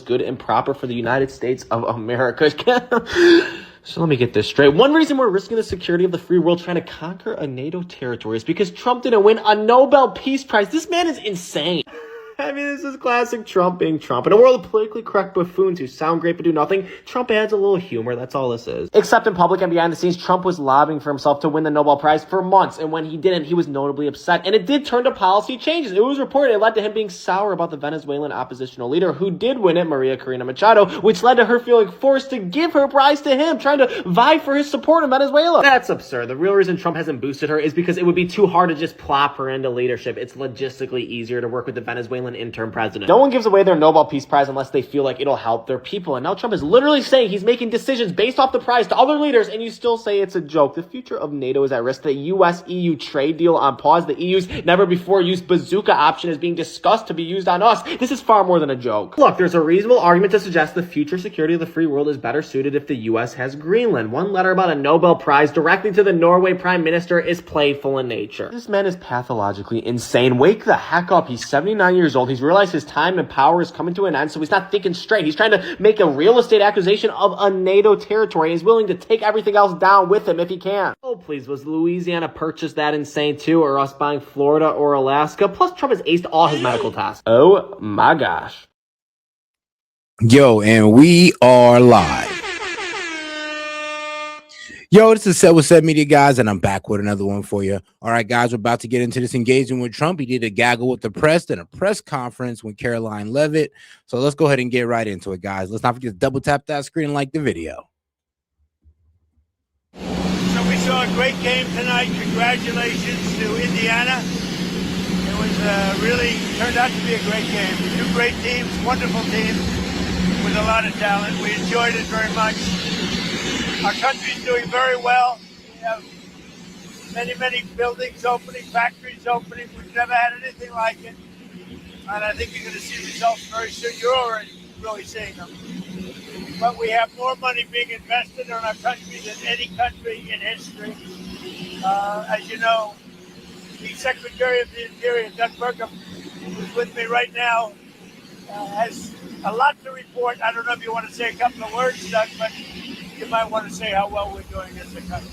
good and proper for the United States of America. So let me get this straight. One reason we're risking the security of the free world trying to conquer a NATO territory is because Trump didn't win a Nobel Peace Prize. This man is insane. I mean, this is classic Trump being Trump. In a world of politically correct buffoons who sound great but do nothing, Trump adds a little humor. That's all this is. Except in public and behind the scenes, Trump was lobbying for himself to win the Nobel Prize for months. And when he didn't, he was notably upset. And it did turn to policy changes. It was reported it led to him being sour about the Venezuelan oppositional leader who did win it, Maria Corina Machado, which led to her feeling forced to give her prize to him, trying to vie for his support in Venezuela. That's absurd. The real reason Trump hasn't boosted her is because it would be too hard to just plop her into leadership. It's logistically easier to work with the Venezuelan interim president. No one gives away their Nobel Peace Prize unless they feel like it'll help their people. And now Trump is literally saying he's making decisions based off the prize to other leaders, and you still say it's a joke. The future of NATO is at risk. The U.S.-EU trade deal on pause. The EU's never-before-used bazooka option is being discussed to be used on us. This is far more than a joke. Look, there's a reasonable argument to suggest the future security of the free world is better suited if the U.S. has Greenland. One letter about a Nobel Prize directly to the Norway Prime Minister is playful in nature. This man is pathologically insane. Wake the heck up. He's 79 years old. He's realized his time and power is coming to an end, so he's not thinking straight. He's trying to make a real estate acquisition of a NATO territory. He's willing to take everything else down with him if he can. Oh, please, was Louisiana purchase that insane too, or us buying Florida or Alaska? Plus, Trump has aced all his medical tests. Oh my gosh. Yo, and we are live. Yo, this is Set with Set Media, guys, and I'm back with another one for you. All right, guys, we're about to get into this engagement with Trump. He did a gaggle with the press and a press conference with Caroline Leavitt. So let's go ahead and get right into it, guys. Let's not forget to double tap that screen and like the video. So we saw a great game tonight. Congratulations to Indiana. It was really turned out to be a great game. Two great teams, wonderful teams with a lot of talent. We enjoyed it very much. Our country's doing very well. We have many buildings opening, factories opening. We've never had anything like it. And I think you're going to see results very soon. You're already really seeing them. But we have more money being invested in our country than any country in history. As you know, the Secretary of the Interior, Doug Burgum, who's with me right now, has a lot to report. I don't know if you want to say a couple of words, Doug, but you might want to say how well we're doing as a country.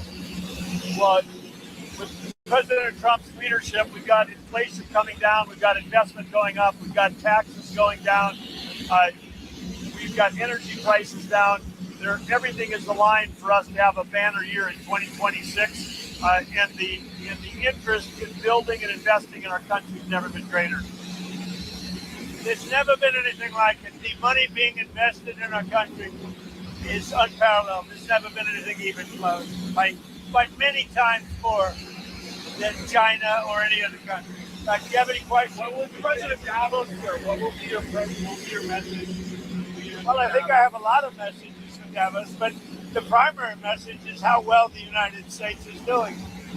Well, with President Trump's leadership, we've got inflation coming down, we've got investment going up, we've got taxes going down, we've got energy prices down. Everything is aligned for us to have a banner year in 2026, and the interest in building and investing in our country has never been greater. There's never been anything like it. The money being invested in our country is unparalleled. There's never been anything even close, by many times more than China or any other country. Do you have any questions? What will President Davos do? What will be your message? Well, I think I have a lot of messages from Davos, but the primary message is how well the United States is doing.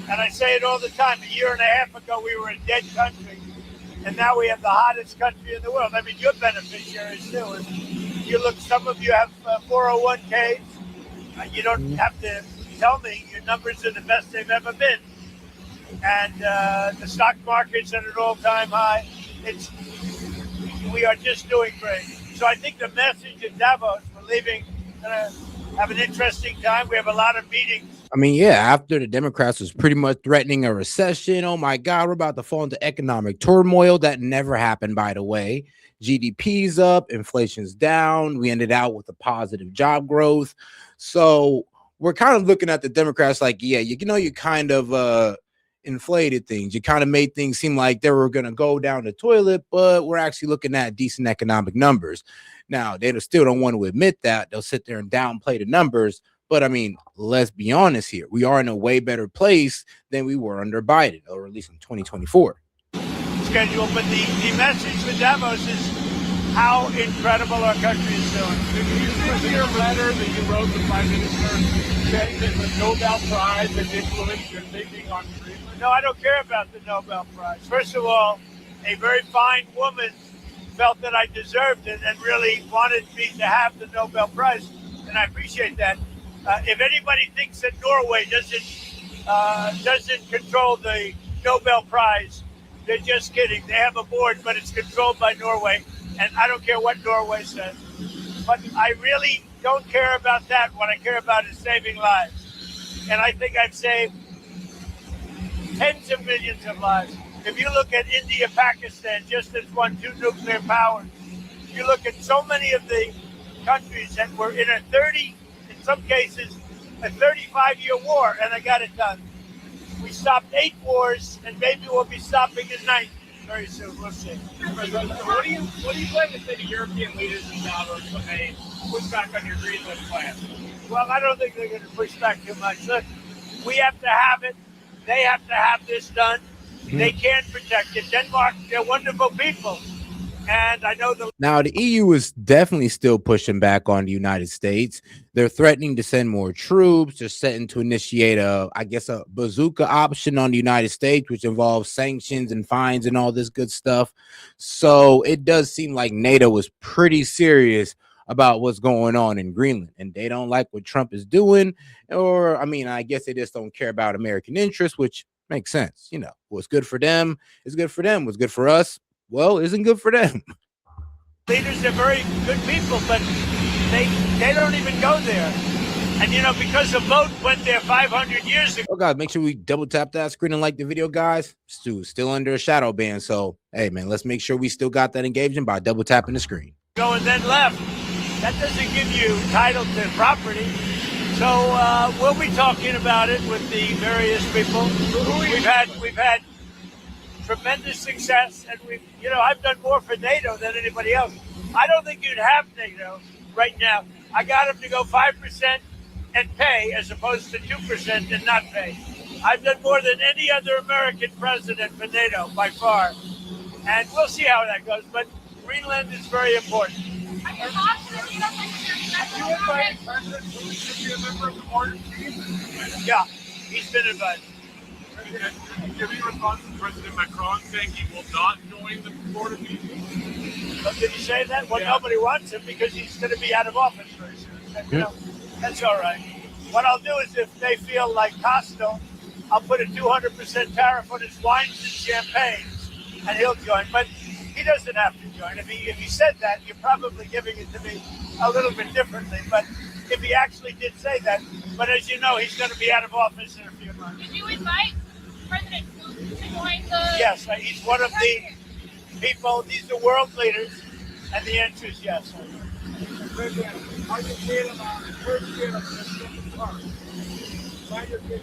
And I say it all the time. A year and a half ago, we were a dead country, and now we have the hottest country in the world. I mean, you're beneficiaries too. And you look, some of you have 401ks. You don't have to tell me your numbers are the best they've ever been. And the stock market's at an all-time high. We are just doing great. So I think the message at Davos, we're leaving, have an interesting time. We have a lot of meetings. I mean, yeah, after the Democrats was pretty much threatening a recession. Oh, my God, we're about to fall into economic turmoil. That never happened, by the way. GDP's up, inflation's down. We ended out with a positive job growth. So we're kind of looking at the Democrats like, yeah, you kind of inflated things. You kind of made things seem like they were going to go down the toilet, but we're actually looking at decent economic numbers. Now, they still don't want to admit that. They'll sit there and downplay the numbers. But I mean, let's be honest here. We are in a way better place than we were under Biden, or at least in 2024. Schedule, but the message for Davos is how incredible our country is doing. Did you see your letter that you wrote to the Prime Minister saying that the Nobel Prize has influenced your thinking on Greenland? No, I don't care about the Nobel Prize. First of all, a very fine woman felt that I deserved it and really wanted me to have the Nobel Prize, and I appreciate that. If anybody thinks that Norway doesn't control the Nobel Prize, they're just kidding. They have a board, but it's controlled by Norway, and I don't care what Norway says. But I really don't care about that. What I care about is saving lives. And I think I've saved tens of millions of lives. If you look at India, Pakistan, just as one, two nuclear powers, you look at so many of the countries that were in a 30, in some cases, a 35-year war, and they got it done. We stopped 8 wars, and maybe we'll be stopping a 9th very soon. We'll see. What do you plan to say to European leaders in Davos when they push back on your Greenland plan? Well, I don't think they're going to push back too much. Look, we have to have it. They have to have this done. They can protect it. Denmark, they're wonderful people. And I know Now, the EU is definitely still pushing back on the United States. They're threatening to send more troops. They're setting to initiate a bazooka option on the United States, which involves sanctions and fines and all this good stuff. So it does seem like NATO is pretty serious about what's going on in Greenland, and they don't like what Trump is doing. Or, I mean, I guess they just don't care about American interests, which makes sense. You know, what's good for them is good for them. What's good for us, well, isn't good for them. leaders are very good people, but they don't even go there. And, you know, because the vote went there 500 years ago. Oh, guys, make sure we double tap that screen and like the video, guys. Stu's still under a shadow ban. So, hey, man, let's make sure we still got that engagement by double tapping the screen. And then left. That doesn't give you title to property. So we'll be talking about it with the various people. We've had tremendous success, and I've done more for NATO than anybody else. I don't think you'd have NATO right now. I got them to go 5% and pay as opposed to 2% and not pay. I've done more than any other American president for NATO by far, and we'll see how that goes. But Greenland is very important. You invited President Bush to be a member of the border team? Yeah, he's been invited. Give me a response to President Macron saying he will not join the border team? Did he say that? Well, nobody wants him because he's going to be out of office very soon. That's all right. What I'll do is, if they feel like hostile, I'll put a 200% tariff on his wines and champagnes, and he'll join. But he doesn't have to join. If he said that, you're probably giving it to me a little bit differently. But if he actually did say that, but as you know, he's going to be out of office in a few months. Did you invite President Putin to join the... Yes, he's one of the people. These are world leaders, and the answer is yes.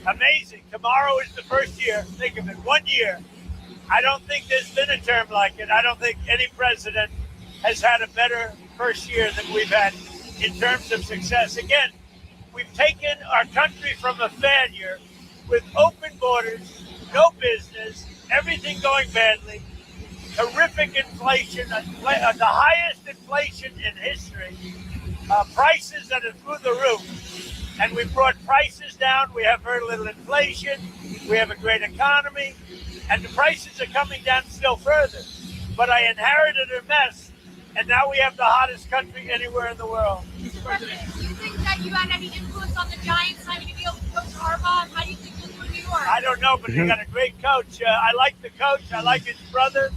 Amazing. Tomorrow is the first year. Think of it, 1 year. I don't think there's been a term like it. I don't think any president has had a better first year than we've had in terms of success. Again, we've taken our country from a failure with open borders, no business, everything going badly, horrific inflation, the highest inflation in history, prices that are through the roof. And we brought prices down. We have very little inflation. We have a great economy. And the prices are coming down still further. But I inherited a mess, and now we have the hottest country anywhere in the world. Mr. President, do you think that you had any influence on the Giants having to deal with Coach Harbaugh? How do you think he'll do in New York? I don't know, but they got a great coach. I like the coach. I like his brother.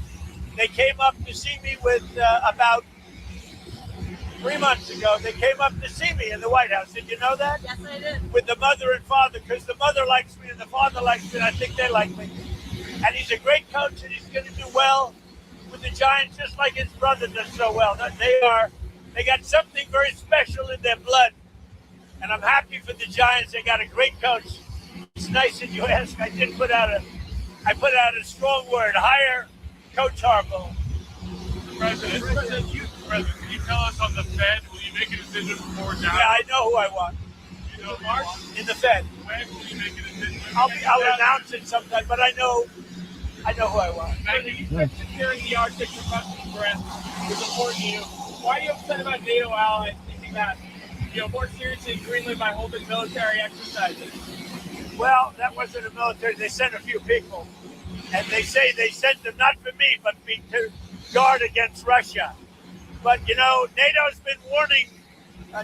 They came up to see me with about 3 months ago. They came up to see me in the White House. Did you know that? Yes, I did. With the mother and father, because the mother likes me and the father likes me, and I think they like me. And he's a great coach, and he's going to do well with the Giants, just like his brother does so well. They got something very special in their blood, and I'm happy for the Giants. They got a great coach. It's nice that you ask. I put out a strong word. Hire Coach Harbaugh. President, can you tell us on the Fed, will you make a decision before now? Yeah, I know who I want. You know, March? In the Fed. When will you make a decision? I'll announce it sometime, but I know who I want. You said securing the Arctic from Russian threats is important to you. Why are you upset about NATO allies thinking that, more seriously Greenland by holding military exercises? Well, that wasn't a military. They sent a few people. And they say they sent them not for me, but to guard against Russia. But, NATO's been warning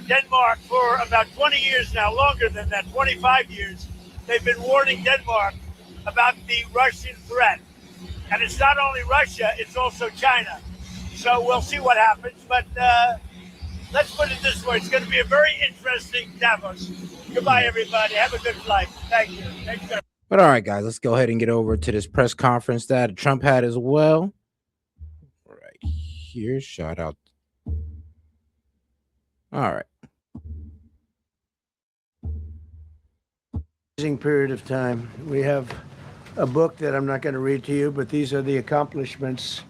Denmark for about 20 years now, longer than that, 25 years. They've been warning Denmark about the Russian threat. And it's not only Russia, it's also China. So we'll see what happens. But let's put it this way. It's going to be a very interesting Davos. Goodbye, everybody. Have a good flight. Thank you. Take care. But all right, guys, let's go ahead and get over to this press conference that Trump had as well. Right here, shout out. All right. Period of time. We have a book that I'm not going to read to you, but these are the accomplishments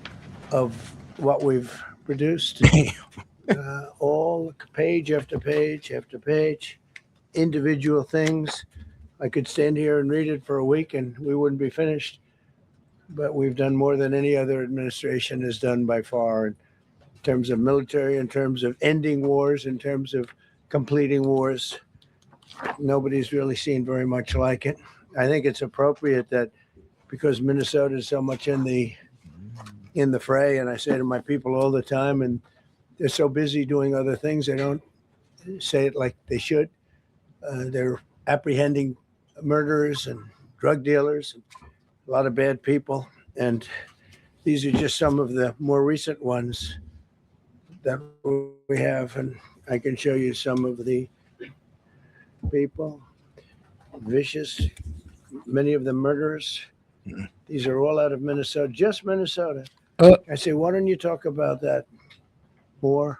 of what we've produced. All page after page after page, individual things. I could stand here and read it for a week and we wouldn't be finished. But we've done more than any other administration has done by far in terms of military, in terms of ending wars, in terms of completing wars. Nobody's really seen very much like it. I think it's appropriate that because Minnesota is so much in the fray, and I say to my people all the time, and they're so busy doing other things, they don't say it like they should. They're apprehending murderers and drug dealers, and a lot of bad people, and these are just some of the more recent ones that we have, and I can show you some of the people, vicious, many of them murderers. These are all out of Minnesota, just Minnesota. I say, why don't you talk about that more?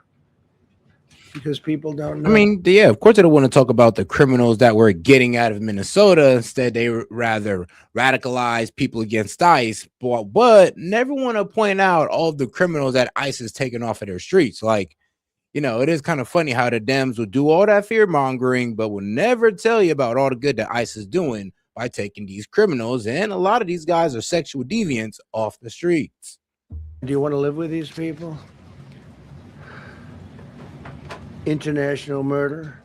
Because people don't know. I mean, yeah, of course they don't want to talk about the criminals that we're getting out of Minnesota. Instead, they rather radicalize people against ICE, but never want to point out all of the criminals that ICE is taking off of their streets. Like, you know, it is kind of funny how the Dems will do all that fear mongering, but will never tell you about all the good that ICE is doing by taking these criminals. And a lot of these guys are sexual deviants off the streets. Do you want to live with these people? International murder.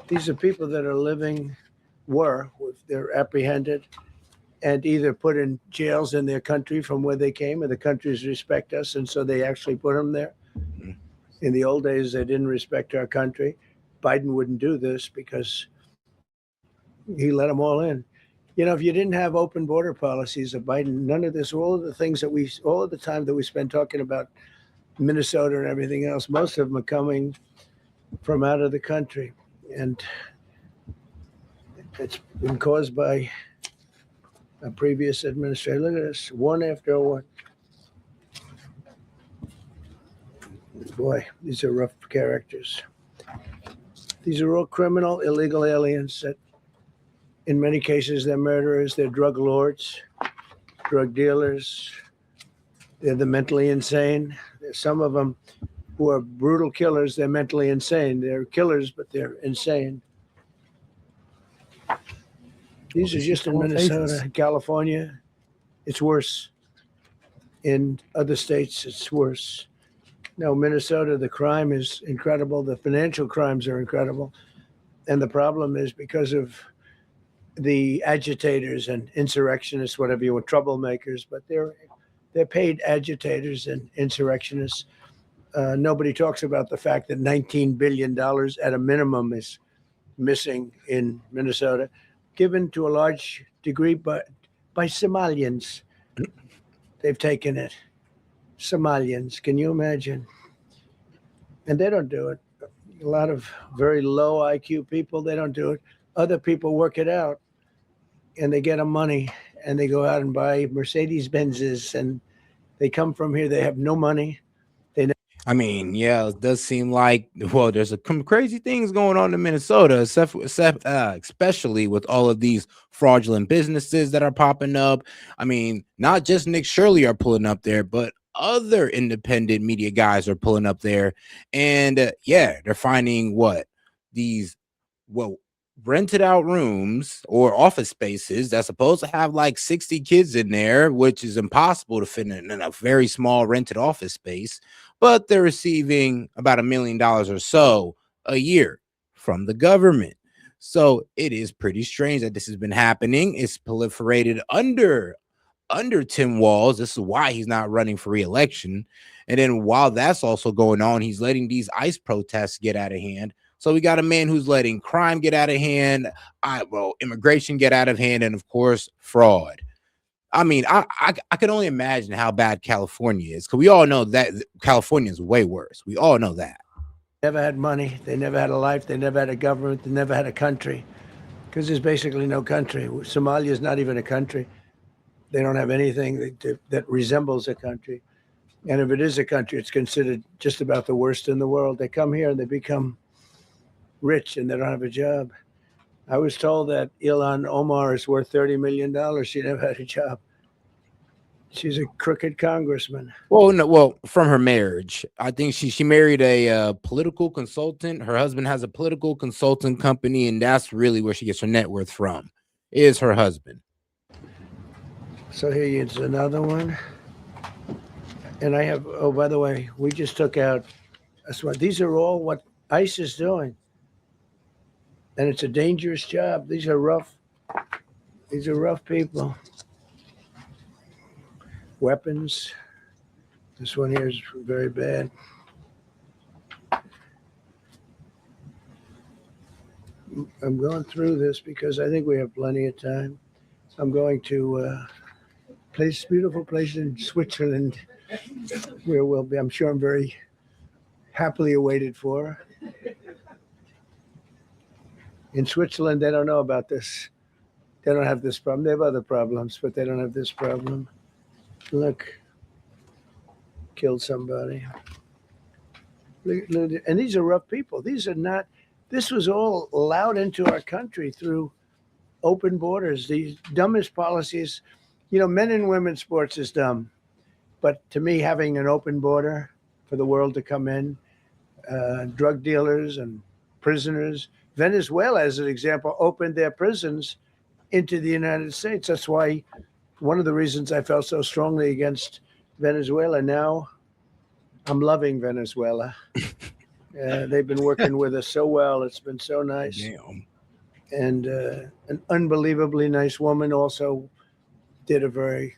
These are people that are living, they're apprehended and either put in jails in their country from where they came, and the countries respect us, and so they actually put them there. In the old days, they didn't respect our country. Biden wouldn't do this because he let them all in. You know, if you didn't have open border policies of Biden, none of this, all of the things that all of the time that we spend talking about Minnesota and everything else, most of them are coming from out of the country. And it's been caused by a previous administrator. Look at this, one after one. Boy, these are rough characters. These are all criminal, illegal aliens that, in many cases, they're murderers, they're drug lords, drug dealers. They're the mentally insane. There's some of them who are brutal killers. They're mentally insane. They're killers, but they're insane. These are just in Minnesota, California. It's worse. In other states, it's worse. No, Minnesota, the crime is incredible. The financial crimes are incredible. And the problem is because of the agitators and insurrectionists, whatever you want, troublemakers, but they're paid agitators and insurrectionists. Nobody talks about the fact that $19 billion at a minimum is missing in Minnesota, given to a large degree by Somalians. They've taken it. Somalians, can you imagine? And they don't do it. A lot of very low IQ people, they don't do it. Other people work it out, and they get them money, and they go out and buy Mercedes Benzes, and they come from here. They have no money. I mean, yeah, it does seem like, well, there's some crazy things going on in Minnesota, especially with all of these fraudulent businesses that are popping up. I mean, not just Nick Shirley are pulling up there, but other independent media guys are pulling up there. And yeah, they're finding these rented out rooms or office spaces that's supposed to have like 60 kids in there, which is impossible to fit in a very small rented office space. But they're receiving about $1 million or so a year from the government. So it is pretty strange that this has been happening. It's proliferated under Tim Walz. This is why he's not running for re-election. And then while that's also going on, he's letting these ICE protests get out of hand. So we got a man who's letting crime get out of hand, immigration get out of hand, and of course, fraud. I mean, I can only imagine how bad California is, because we all know that California is way worse. We all know that. Never had money. They never had a life. They never had a government. They never had a country, because there's basically no country. Somalia is not even a country. They don't have anything that resembles a country. And if it is a country, it's considered just about the worst in the world. They come here and they become rich and they don't have a job. I was told that Ilhan Omar is worth $30 million. She never had a job. She's a crooked congressman. Well, no, well, from her marriage, I think she married a political consultant. Her husband has a political consultant company, and that's really where she gets her net worth from, is her husband. So here is another one. And I have, oh, by the way, we just took out, that's what, these are all what ICE is doing. And it's a dangerous job. These are rough people. Weapons. This one here is very bad. I'm going through this because I think we have plenty of time. I'm going to beautiful place in Switzerland where we'll be. I'm sure I'm very happily awaited for. In Switzerland, they don't know about this. They don't have this problem. They have other problems, but they don't have this problem. Look, killed somebody. And these are rough people. These are not, this was all allowed into our country through open borders. These dumbest policies, you know, men and women's sports is dumb. But to me, having an open border for the world to come in, drug dealers and prisoners, Venezuela, as an example, opened their prisons into the United States. That's why one of the reasons I felt so strongly against Venezuela. Now I'm loving Venezuela. They've been working with us so well. It's been so nice. Damn. And an unbelievably nice woman also did a very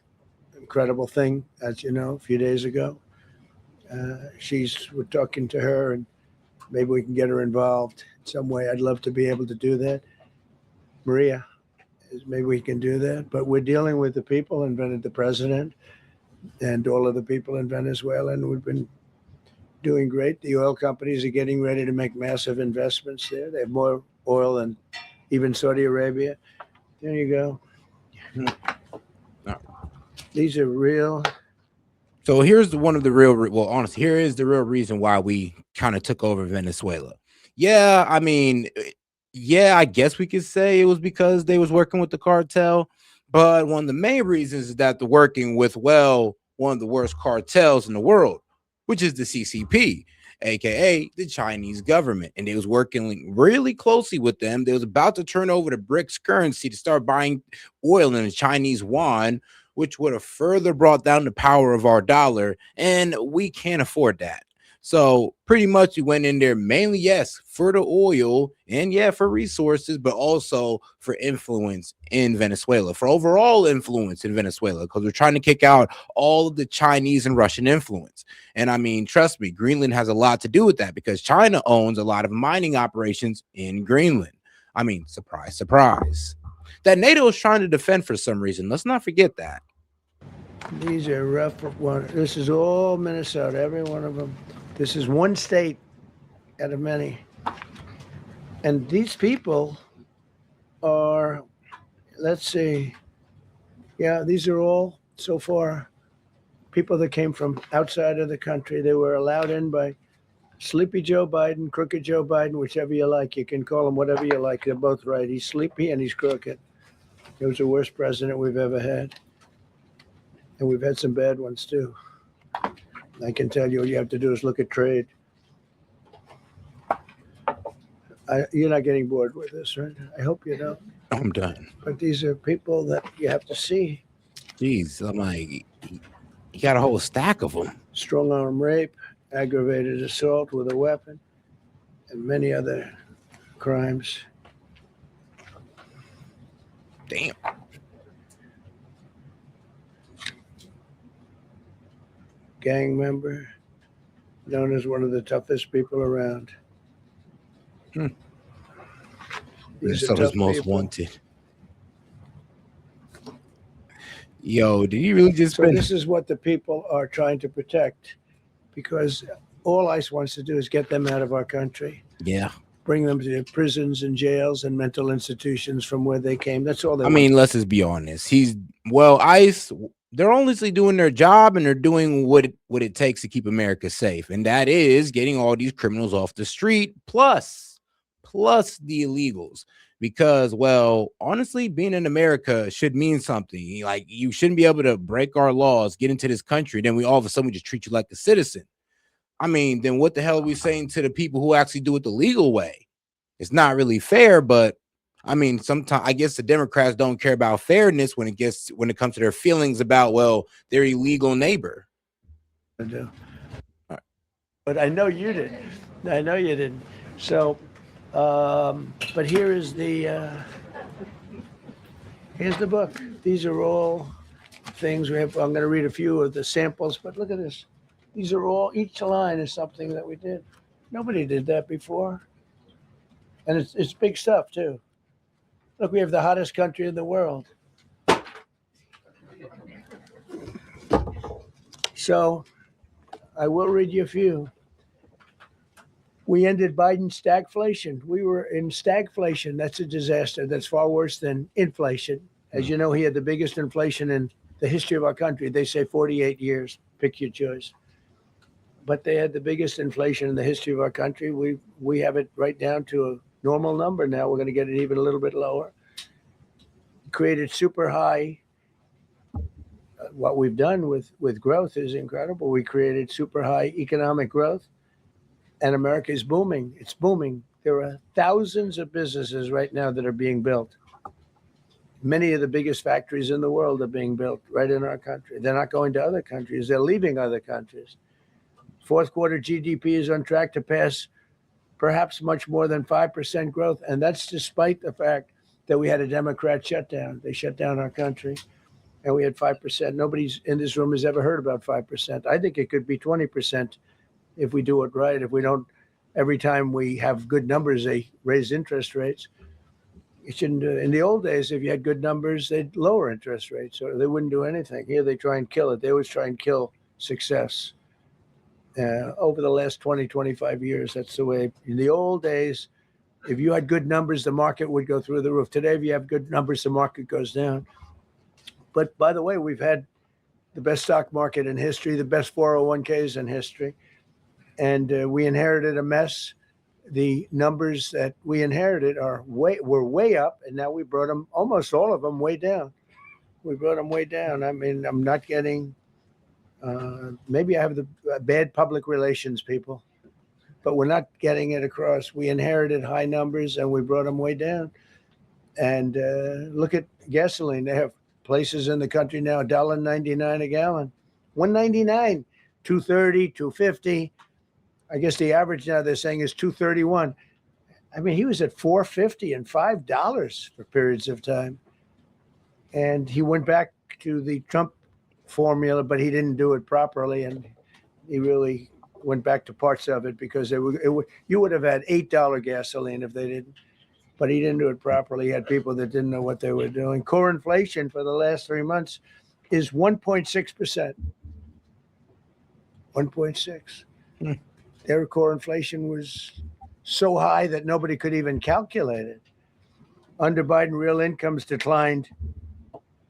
incredible thing, as you know, a few days ago. We're talking to her, and maybe we can get her involved in some way. I'd love to be able to do that. Maria, maybe we can do that. But we're dealing with the people and the president and all of the people in Venezuela, and we've been doing great. The oil companies are getting ready to make massive investments there. They have more oil than even Saudi Arabia. There you go. No. These are real. So here's one of the real, well, honestly, here is the real reason why we kind of took over Venezuela. Yeah, I mean, yeah, I guess we could say it was because they was working with the cartel. But one of the main reasons is that they're working with, well, one of the worst cartels in the world, which is the CCP, aka the Chinese government. And they was working really closely with them. They was about to turn over to BRICS currency to start buying oil in the Chinese yuan, which would have further brought down the power of our dollar. And we can't afford that. So pretty much we went in there mainly, yes, for the oil and yeah, for resources, but also for influence in Venezuela, for overall influence in Venezuela, because we're trying to kick out all of the Chinese and Russian influence. And I mean, trust me, Greenland has a lot to do with that because China owns a lot of mining operations in Greenland. I mean, surprise, surprise. That NATO is trying to defend for some reason. Let's not forget that. These are rough ones. This is all Minnesota, every one of them. This is one state out of many. And these people are, let's see, yeah, these are all so far people that came from outside of the country. They were allowed in by Sleepy Joe Biden, Crooked Joe Biden, whichever you like. You can call him whatever you like. They're both right. He's sleepy and he's crooked. He was the worst president we've ever had. And we've had some bad ones too. I can tell you all you have to do is look at trade. You're not getting bored with this, right? I hope you don't. I'm done. But these are people that you have to see. Jeez, I'm like, you got a whole stack of them. Strong arm rape, aggravated assault with a weapon, and many other crimes. Damn. Gang member, known as one of the toughest people around. So his most wanted. Yo, did he really just So spend? this is what the people are trying to protect, because all ICE wants to do is get them out of our country, Yeah. bring them to prisons and jails and mental institutions from where they came. That's all they I want. mean, let's just be honest. ICE, they're honestly doing their job and they're doing what it takes to keep America safe. And that is getting all these criminals off the street, plus the illegals. Because, well, honestly, being in America should mean something. Like, you shouldn't be able to break our laws, get into this country, then we all of a sudden we just treat you like a citizen. I mean, then what the hell are we saying to the people who actually do it the legal way? It's not really fair, but I mean, sometimes I guess the Democrats don't care about fairness when it comes to their feelings about, well, their illegal neighbor. To do. But I know you did. I know you didn't. So, but here's the book. These are all things we have. I'm going to read a few of the samples, but look at this. These are all, each line is something that we did. Nobody did that before. And it's big stuff too. Look, we have the hottest country in the world. So I will read you a few. We ended Biden's stagflation. We were in stagflation. That's a disaster. That's far worse than inflation. As you know, he had the biggest inflation in the history of our country. They say 48 years. Pick your choice. But they had the biggest inflation in the history of our country. We have it right down to a normal number now. We're going to get it even a little bit lower. Created super high. What we've done with growth is incredible. We created super high economic growth, and America is booming. It's booming. There are thousands of businesses right now that are being built. Many of the biggest factories in the world are being built right in our country. They're not going to other countries. They're leaving other countries. Fourth quarter GDP is on track to pass perhaps much more than 5% growth. And that's despite the fact that we had a Democrat shutdown. They shut down our country and we had 5%. Nobody's in this room has ever heard about 5%. I think it could be 20% if we do it right. If we don't, every time we have good numbers, they raise interest rates. You shouldn't do it. In the old days, if you had good numbers, they'd lower interest rates or they wouldn't do anything. Here they try and kill it. They always try and kill success. Over the last 20, 25 years, that's the way. In the old days, if you had good numbers, the market would go through the roof. Today, if you have good numbers, the market goes down. But by the way, we've had the best stock market in history, the best 401ks in history. And we inherited a mess. The numbers that we inherited were way up, and now we brought them, almost all of them, way down. We brought them way down. I mean, I'm not getting... maybe I have the bad public relations people, but we're not getting it across. We inherited high numbers and we brought them way down. And look at gasoline. They have places in the country now, $1.99 a gallon, $1.99, $2.30, $2.50. I guess the average now they're saying is $2.31. I mean, he was at $4.50 and $5 for periods of time. And he went back to the Trump formula, but he didn't do it properly, and he really went back to parts of it because you would have had $8 gasoline if they didn't, but he didn't do it properly. He had people that didn't know what they were doing. Core inflation for the last 3 months is 1.6%. 1.6. Their core inflation was so high that nobody could even calculate it. Under Biden, real incomes declined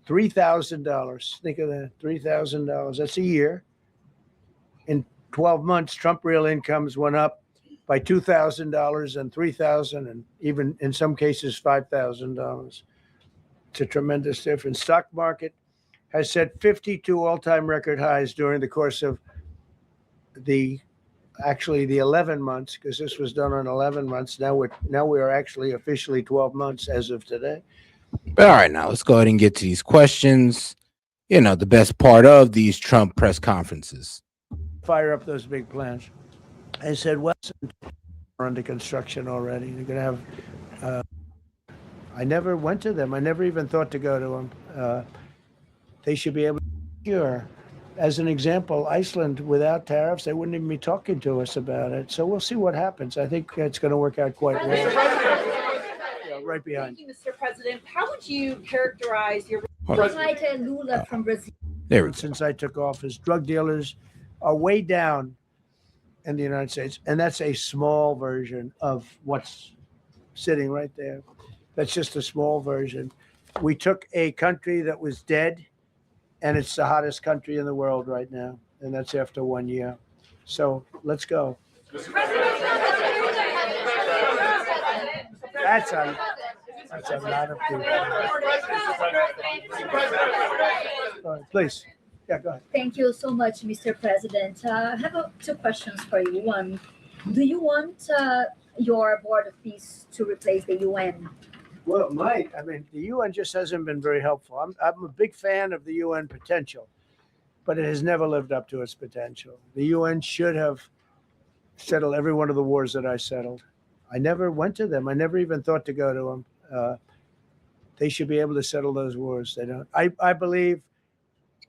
$3,000. Think of that, $3,000. That's a year. In 12 months, Trump real incomes went up by $2,000 and $3,000 and even in some cases $5,000. It's a tremendous difference. Stock market has set 52 all-time record highs during the course of the 11 months, because this was done on 11 months. Now we are actually officially 12 months as of today. But all right, now let's go ahead and get to these questions. You know, the best part of these Trump press conferences. Fire up those big plans. I said, well, are under construction already. They're going to have, I never went to them. I never even thought to go to them. They should be able to secure. As an example, Iceland, without tariffs, they wouldn't even be talking to us about it. So we'll see what happens. I think it's going to work out quite well. Yeah, right behind. Thank you, Mr. President. How would you characterize your Lula from Brazil. There we go. Since I took office, drug dealers are way down in the United States, and that's a small version of what's sitting right there. That's just a small version. We took a country that was dead, and it's the hottest country in the world right now, and that's after 1 year. So let's go. That's a lot of people. Please. Yeah, go ahead. Thank you so much, Mr. President. I have two questions for you. One, do you want your Board of Peace to replace the UN? Well, it might. I mean, the UN just hasn't been very helpful. I'm a big fan of the UN potential, but it has never lived up to its potential. The UN should have settled every one of the wars that I settled. I never went to them. I never even thought to go to them. They should be able to settle those wars. They don't. I believe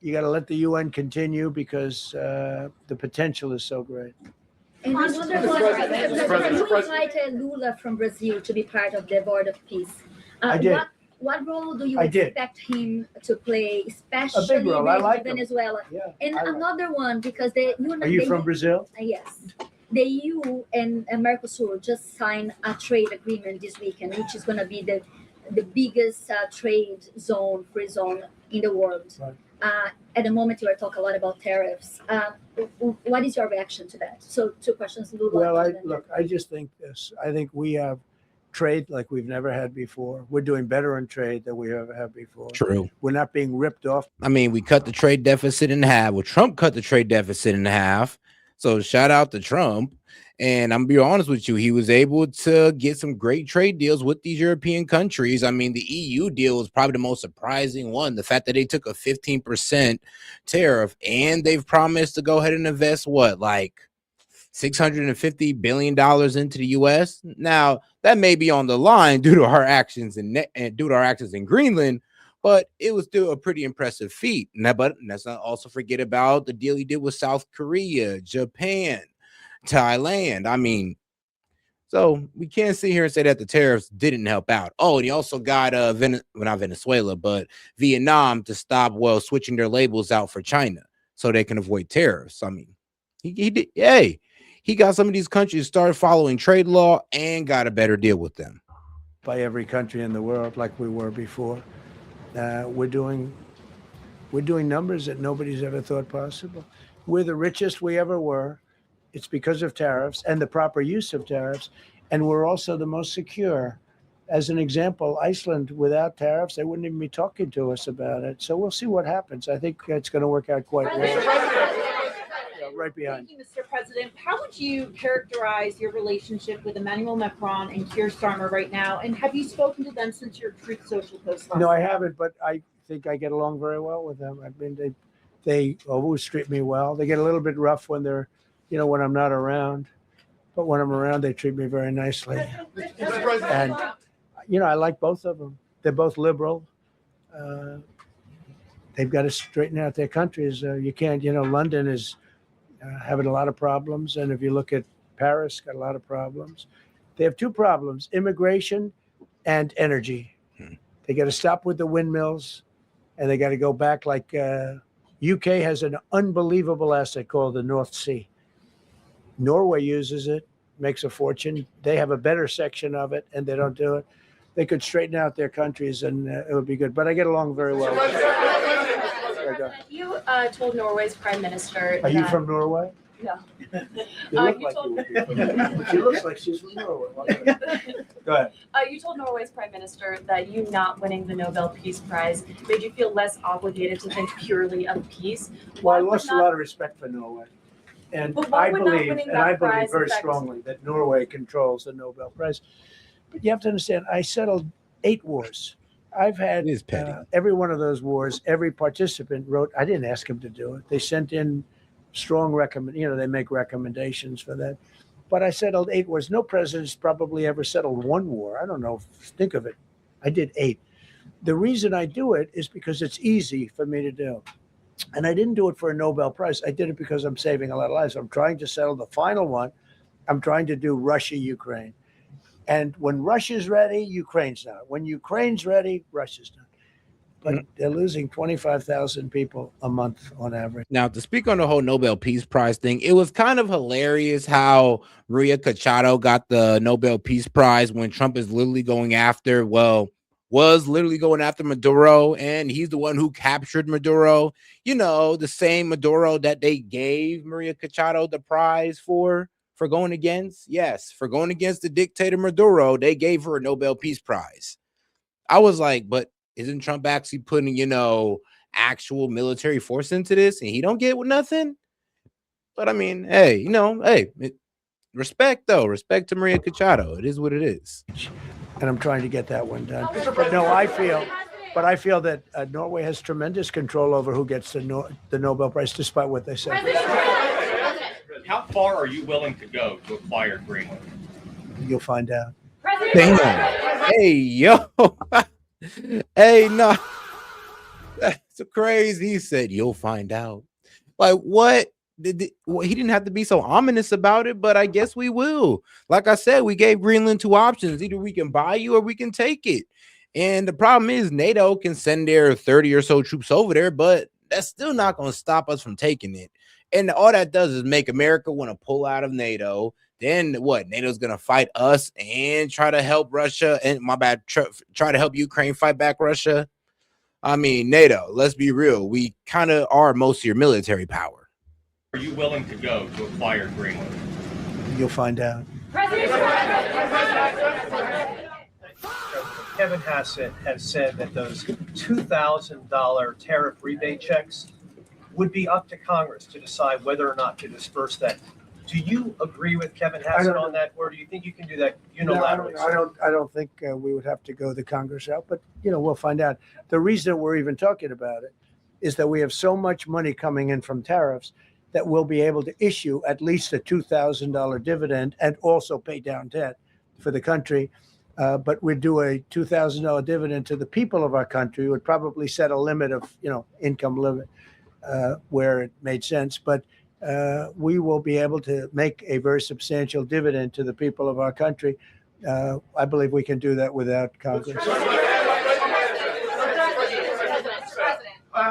you got to let the UN continue because the potential is so great. And another one, you invited Lula from Brazil to be part of the Board of Peace. I did. What role do you I did. expect him to play, especially A big role. I like him. Venezuela? Yeah. And I like another one, because the Are you from Brazil? Yes. The EU and Mercosur just signed a trade agreement this weekend, which is going to be the biggest trade zone, free zone in the world. Right. At the moment, you are talking a lot about tariffs. What is your reaction to that? So, two questions. Lula. Well, I just think this. I think we have trade like we've never had before. We're doing better in trade than we ever have before. True. We're not being ripped off. I mean, we cut the trade deficit in half. Well, Trump cut the trade deficit in half. So shout out to Trump. And I'm gonna be honest with you, he was able to get some great trade deals with these European countries. I mean, the EU deal was probably the most surprising one. The fact that they took a 15% tariff and they've promised to go ahead and invest like $650 billion into the US. Now, that may be on the line due to our actions and due to our actions in Greenland, but it was still a pretty impressive feat. But let's not also forget about the deal he did with South Korea, Japan, Thailand. I mean, so we can't sit here and say that the tariffs didn't help out. Oh, and he also got not Venezuela, but Vietnam to stop switching their labels out for China so they can avoid tariffs. I mean, he did. Hey, he got some of these countries started following trade law and got a better deal with them. By every country in the world, like we were before, we're doing numbers that nobody's ever thought possible. We're the richest we ever were. It's because of tariffs and the proper use of tariffs. And we're also the most secure. As an example, Iceland, without tariffs, they wouldn't even be talking to us about it. So we'll see what happens. I think it's going to work out quite well. Yeah, right behind. Thank you, Mr. President. How would you characterize your relationship with Emmanuel Macron and Keir Starmer right now? And have you spoken to them since your Truth Social post last No, I night? haven't, but I think I get along very well with them. I mean, they always treat me well. They get a little bit rough when they're, when I'm not around, but when I'm around, they treat me very nicely. And, I like both of them. They're both liberal. They've got to straighten out their countries. You can't, London is having a lot of problems. And if you look at Paris, got a lot of problems. They have two problems, immigration and energy. They got to stop with the windmills and they got to go back like UK has an unbelievable asset called the North Sea. Norway uses it, makes a fortune. They have a better section of it, and they don't do it. They could straighten out their countries, and it would be good. But I get along very well with them. You told Norway's prime minister. Are you from Norway? No. You look like you would be from Norway. She looks like she's from Norway. Go ahead. You told Norway's prime minister that you not winning the Nobel Peace Prize made you feel less obligated to think purely of peace. Well, I lost a lot of respect for Norway. And I believe very strongly that Norway controls the Nobel Prize. But you have to understand, I settled 8 wars. I've had every one of those wars, every participant wrote, I didn't ask him to do it. They sent in strong they make recommendations for that. But I settled 8 wars. No president's probably ever settled 1 war. I don't know. Think of it. I did 8. The reason I do it is because it's easy for me to do. And I didn't do it for a Nobel Prize. I did it because I'm saving a lot of lives. I'm trying to settle the final one. I'm trying to do Russia, Ukraine. And when Russia's ready, Ukraine's not. When Ukraine's ready, Russia's not. but they're losing 25,000 people a month on average. Now, to speak on the whole Nobel Peace Prize thing, it was kind of hilarious how Maria Cachado got the Nobel Peace Prize when Trump is literally going after, was literally going after Maduro, and he's the one who captured Maduro. You know, the same Maduro that they gave Maria Cachado the prize for going against. Yes, for going against the dictator Maduro, they gave her a Nobel Peace Prize. I was like, but isn't Trump actually putting, actual military force into this, and he don't get nothing? But I mean, hey, respect to Maria Cachado. It is what it is. And I'm trying to get that one done. But no, I feel that Norway has tremendous control over who gets the Nobel Prize, despite what they say. How far are you willing to go to acquire Greenland? You'll find out. Damn. Hey, yo. Hey, no. That's crazy. He said, you'll find out. Like, what? He didn't have to be so ominous about it, but I guess we will. Like I said, we gave Greenland two options. Either we can buy you or we can take it. And the problem is NATO can send their 30 or so troops over there, but that's still not going to stop us from taking it. And all that does is make America want to pull out of NATO. Then what? NATO's going to fight us and try to help Russia. And try to help Ukraine fight back Russia. I mean, NATO, let's be real. We kind of are most of your military power. Are you willing to go to acquire Greenland? You'll find out. Kevin Hassett has said that those $2,000 tariff rebate checks would be up to Congress to decide whether or not to disperse that. Do you agree with Kevin Hassett on that, or do you think you can do that unilaterally? No, I don't think we would have to go the Congress route, but we'll find out. The reason we're even talking about it is that we have so much money coming in from tariffs that we'll be able to issue at least a $2,000 dividend and also pay down debt for the country. But we'd do a $2,000 dividend to the people of our country. Would probably set a limit of income limit where it made sense, but we will be able to make a very substantial dividend to the people of our country. I believe we can do that without Congress.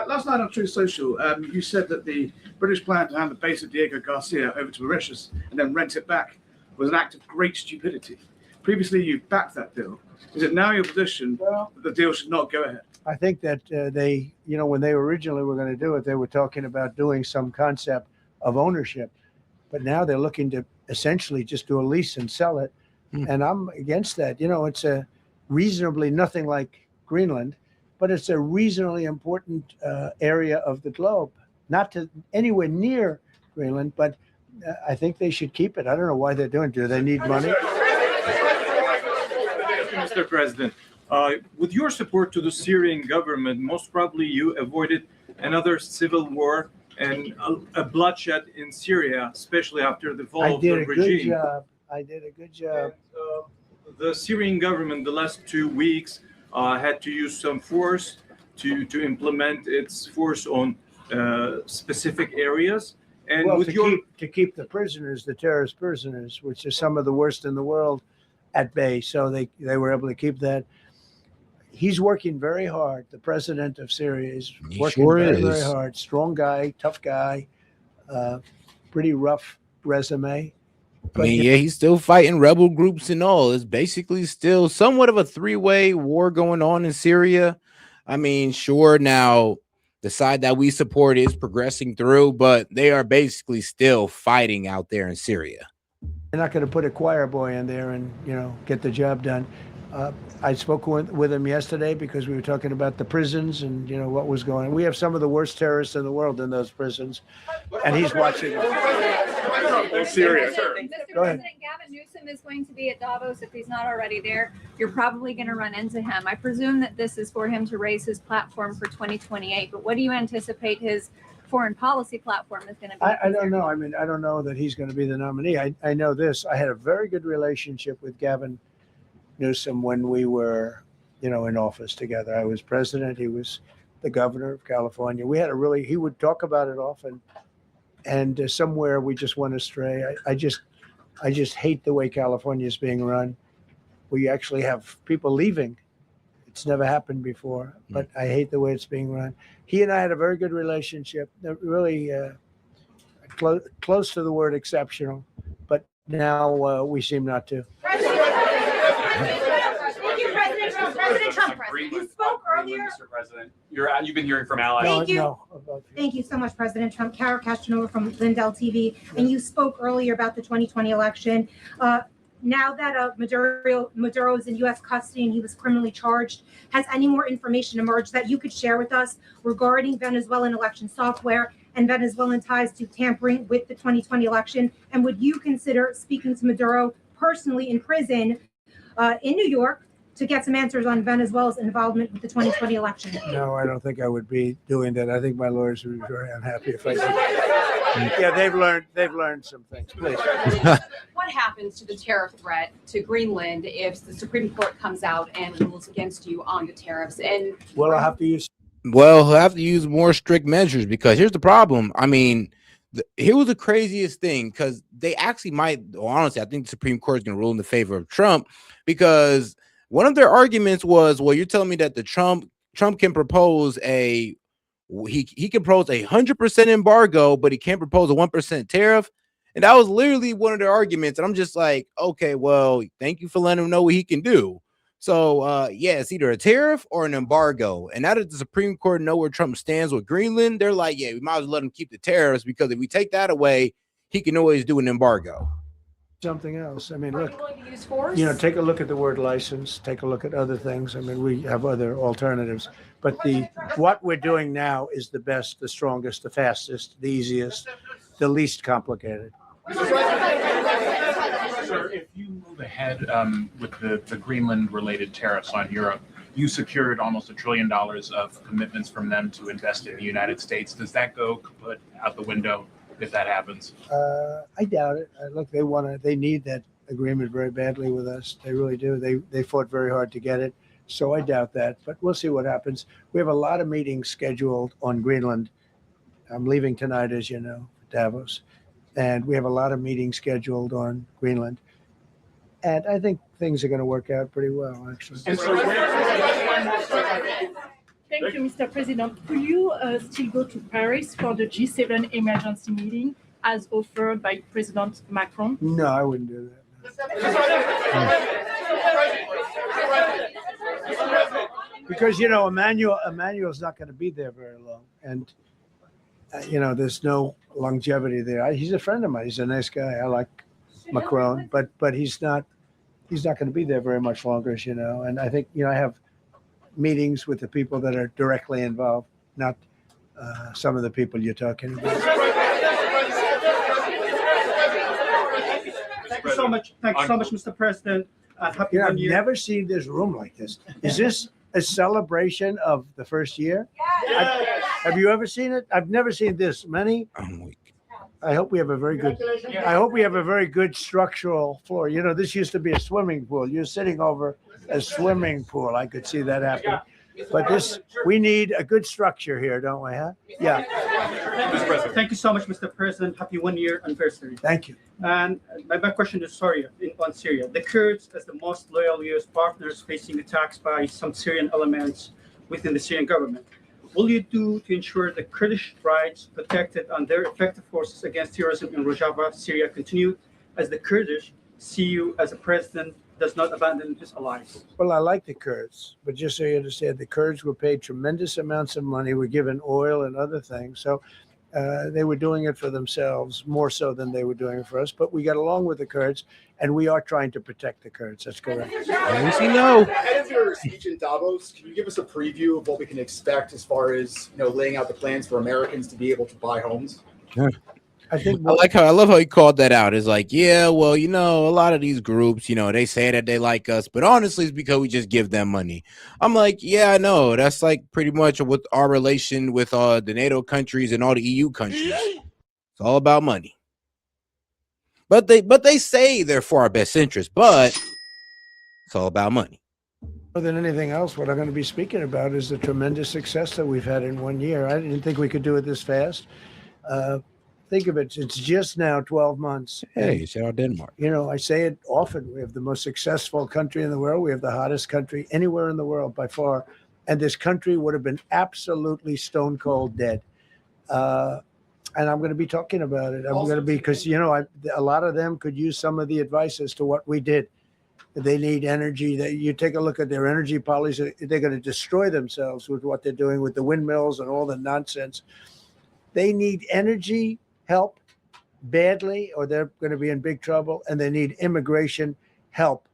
Last night on Truth Social, you said that the British plan to hand the base of Diego Garcia over to Mauritius and then rent it back was an act of great stupidity. Previously, you backed that deal. Is it now your position that the deal should not go ahead? I think that they, when they originally were going to do it, they were talking about doing some concept of ownership. But now they're looking to essentially just do a lease and sell it. And I'm against that. It's a reasonably nothing like Greenland, but it's a reasonably important area of the globe. Not to anywhere near Greenland, but I think they should keep it. I don't know why they're doing it. Do they need money? Mr. President, with your support to the Syrian government, most probably you avoided another civil war and a bloodshed in Syria, especially after the fall of the regime. I did a good job. And, the Syrian government, the last 2 weeks, had to use some force to implement its force on specific areas. And well, with to keep the prisoners, the terrorist prisoners, which are some of the worst in the world, at bay. So they were able to keep that. He's working very hard. The president of Syria is working very hard. Strong guy, tough guy, pretty rough resume. But he's still fighting rebel groups and all. It's basically still somewhat of a three-way war going on in Syria. I mean, sure, now the side that we support is progressing through, but they are basically still fighting out there in Syria. They're not going to put a choir boy in there and, get the job done. I spoke with him yesterday because we were talking about the prisons and, what was going on. We have some of the worst terrorists in the world in those prisons, and he's watching it. Syria. Mr. President, Gavin Newsom is going to be at Davos if he's not already there. You're probably going to run into him. I presume that this is for him to raise his platform for 2028, but what do you anticipate his foreign policy platform is going to be? I don't know. I mean, I don't know that he's going to be the nominee. I know this. I had a very good relationship with Gavin Newsom when we were, in office together. I was president. He was the governor of California. We had he would talk about it often. And somewhere we just went astray. I just hate the way California is being run. We actually have people leaving. It's never happened before, but I hate the way it's being run. He and I had a very good relationship, really close to the word exceptional, but now we seem not to. President Trump, you spoke earlier. Mr. President, you've been hearing from allies. Thank you. Thank you so much, President Trump. Kara Castanova from Lindell TV. And you spoke earlier about the 2020 election. Now that Maduro is in U.S. custody and he was criminally charged, has any more information emerged that you could share with us regarding Venezuelan election software and Venezuelan ties to tampering with the 2020 election? And would you consider speaking to Maduro personally in prison in New York to get some answers on Venezuela's involvement with the 2020 election? No, I don't think I would be doing that. I think my lawyers would be very unhappy if I did. Yeah, they've learned some things. Please. What happens to the tariff threat to Greenland if the Supreme Court comes out and rules against you on the tariffs? And well, I'll have to use. Well, he'll have to use more strict measures, because here's the problem. I mean, here was the craziest thing, because they actually might. Well, honestly, I think the Supreme Court is going to rule in the favor of Trump, because one of their arguments was, well, you're telling me that the Trump can propose he can propose 100% embargo, but he can't propose a 1% tariff. And that was literally one of their arguments. And I'm just like, okay, well, thank you for letting him know what he can do. So yeah, it's either a tariff or an embargo. And now that the Supreme Court know where Trump stands with Greenland, they're like, yeah, we might as well let him keep the tariffs, because if we take that away, he can always do an embargo. Something else. I mean, are look, you going to use force? take a look at the word license, take a look at other things. I mean, we have other alternatives, but what we're doing now is the best, the strongest, the fastest, the easiest, the least complicated. Sir, if you move ahead with the Greenland-related tariffs on Europe, you secured almost $1 trillion of commitments from them to invest in the United States. Does that go kaput out the window if that happens? I doubt it. Look, they need that agreement very badly with us. They really do. They fought very hard to get it. So I doubt that, but we'll see what happens. We have a lot of meetings scheduled on Greenland. I'm leaving tonight, as you know, Davos, and we have a lot of meetings scheduled on Greenland. And I think things are going to work out pretty well, actually. Thank you, Mr. President. Will you still go to Paris for the G7 emergency meeting as offered by President Macron? No, I wouldn't do that. Because, Emmanuel's not going to be there very long. And, there's no longevity there. He's a friend of mine. He's a nice guy. I like Macron, but he's not going to be there very much longer, as you know. And I think, I have meetings with the people that are directly involved, not some of the people you're talking about. Thank you so much. Thank you so much, Mr. President. Happy New Year. I've never seen this room like this. Is this a celebration of the first year? Yes. Have you ever seen it? I've never seen this many. I hope we have a very good structural floor. This used to be a swimming pool. You're sitting over a swimming pool. I could see that happening. But we need a good structure here, don't we? Huh? Yeah. Thank you so much, Mr. President. Happy 1 year anniversary. Thank you. And my question is on Syria. The Kurds, as the most loyal U.S. partners, facing attacks by some Syrian elements within the Syrian government. Will you do to ensure the Kurdish rights protected and their effective forces against terrorism in Rojava, Syria continue, as the Kurdish see you as a president does not abandon his allies? Well, I like the Kurds, but just so you understand, the Kurds were paid tremendous amounts of money, were given oil and other things. So they were doing it for themselves, more so than they were doing it for us. But we got along with the Kurds, and we are trying to protect the Kurds. That's correct. Ahead of your speech in Davos, can you give us a preview of what we can expect as far as laying out the plans for Americans to be able to buy homes? I love how he called that out. It's like, yeah, well, a lot of these groups, they say that they like us, but honestly, it's because we just give them money. I'm like, yeah, I know. That's like pretty much with our relation with the NATO countries and all the EU countries. It's all about money. But they say they're for our best interest, but it's all about money. More than anything else, what I'm going to be speaking about is the tremendous success that we've had in 1 year. I didn't think we could do it this fast. think of it. It's just now 12 months. Hey, shout out Denmark. You know, I say it often. We have the most successful country in the world. We have the hottest country anywhere in the world by far. And this country would have been absolutely stone cold dead. And I'm going to be talking about it. I'm going to be, because, you know, a lot of them could use some of the advice as to what we did. They need energy. That you take a look at their energy policy, they're going to destroy themselves with what they're doing with the windmills and all the nonsense. They need energy help badly, or they're going to be in big trouble, and they need immigration help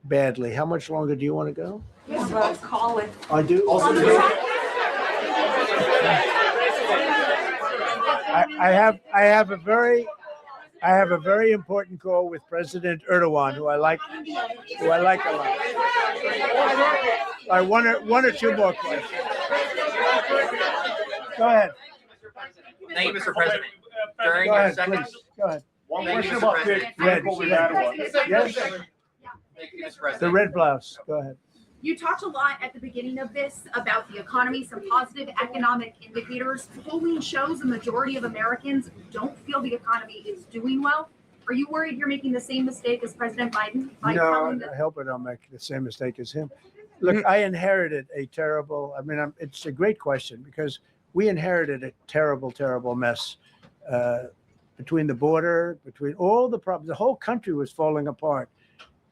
badly. How much longer do you want to go? Yes, call it. I do. I have a very important call with President Erdogan, who I like a lot. I one or two more questions. Go ahead. Thank you, Mr. President. During Go your ahead, second, please. Go ahead. One question about Yes. The red blouse. Go ahead. You talked a lot at the beginning of this about the economy, some positive economic indicators. Polling shows a majority of Americans don't feel the economy is doing well. Are you worried you're making the same mistake as President Biden? No, I hope I don't make the same mistake as him. Look, I inherited a terrible, it's a great question, because we inherited a terrible, terrible mess between the border, between all the problems. The whole country was falling apart.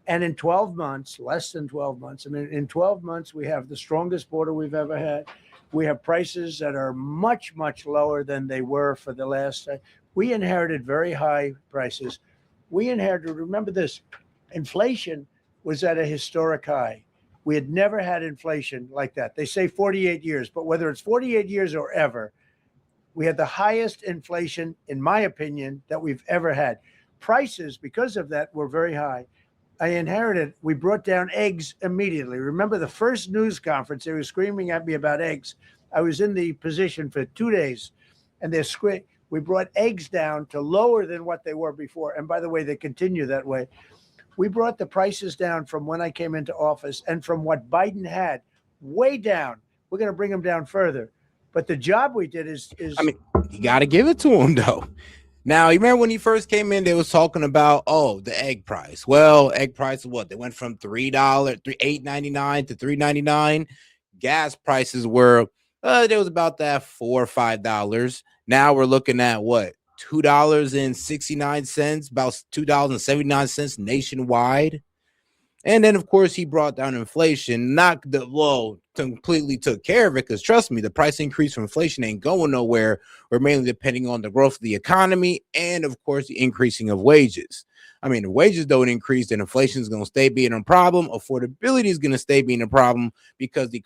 And in 12 months, less than 12 months, in 12 months, we have the strongest border we've ever had. We have prices that are much, much lower than they were for the last. We inherited very high prices. We inherited, remember this, inflation was at a historic high. We had never had inflation like that. They say 48 years, but whether it's 48 years or ever, we had the highest inflation, in my opinion, that we've ever had. Prices, because of that, were very high. I inherited, we brought down eggs immediately. Remember the first news conference, they were screaming at me about eggs. I was in the position for 2 days, and we brought eggs down to lower than what they were before. And by the way, they continue that way. We brought the prices down from when I came into office and from what Biden had, way down. We're going to bring them down further. But the job we did is you got to give it to him, though. Now, you remember when he first came in, they was talking about, the egg price. Well, egg price, what? They went from $8.99 to $3.99. Gas prices were, there was about that $4 or $5. Now we're looking at what? $2.69, about $2.79 nationwide. And then, of course, he brought down inflation, completely took care of it, because trust me, the price increase from inflation ain't going nowhere. We're mainly depending on the growth of the economy and, of course, the increasing of wages. If wages don't increase, then inflation is going to stay being a problem. Affordability is going to stay being a problem, because the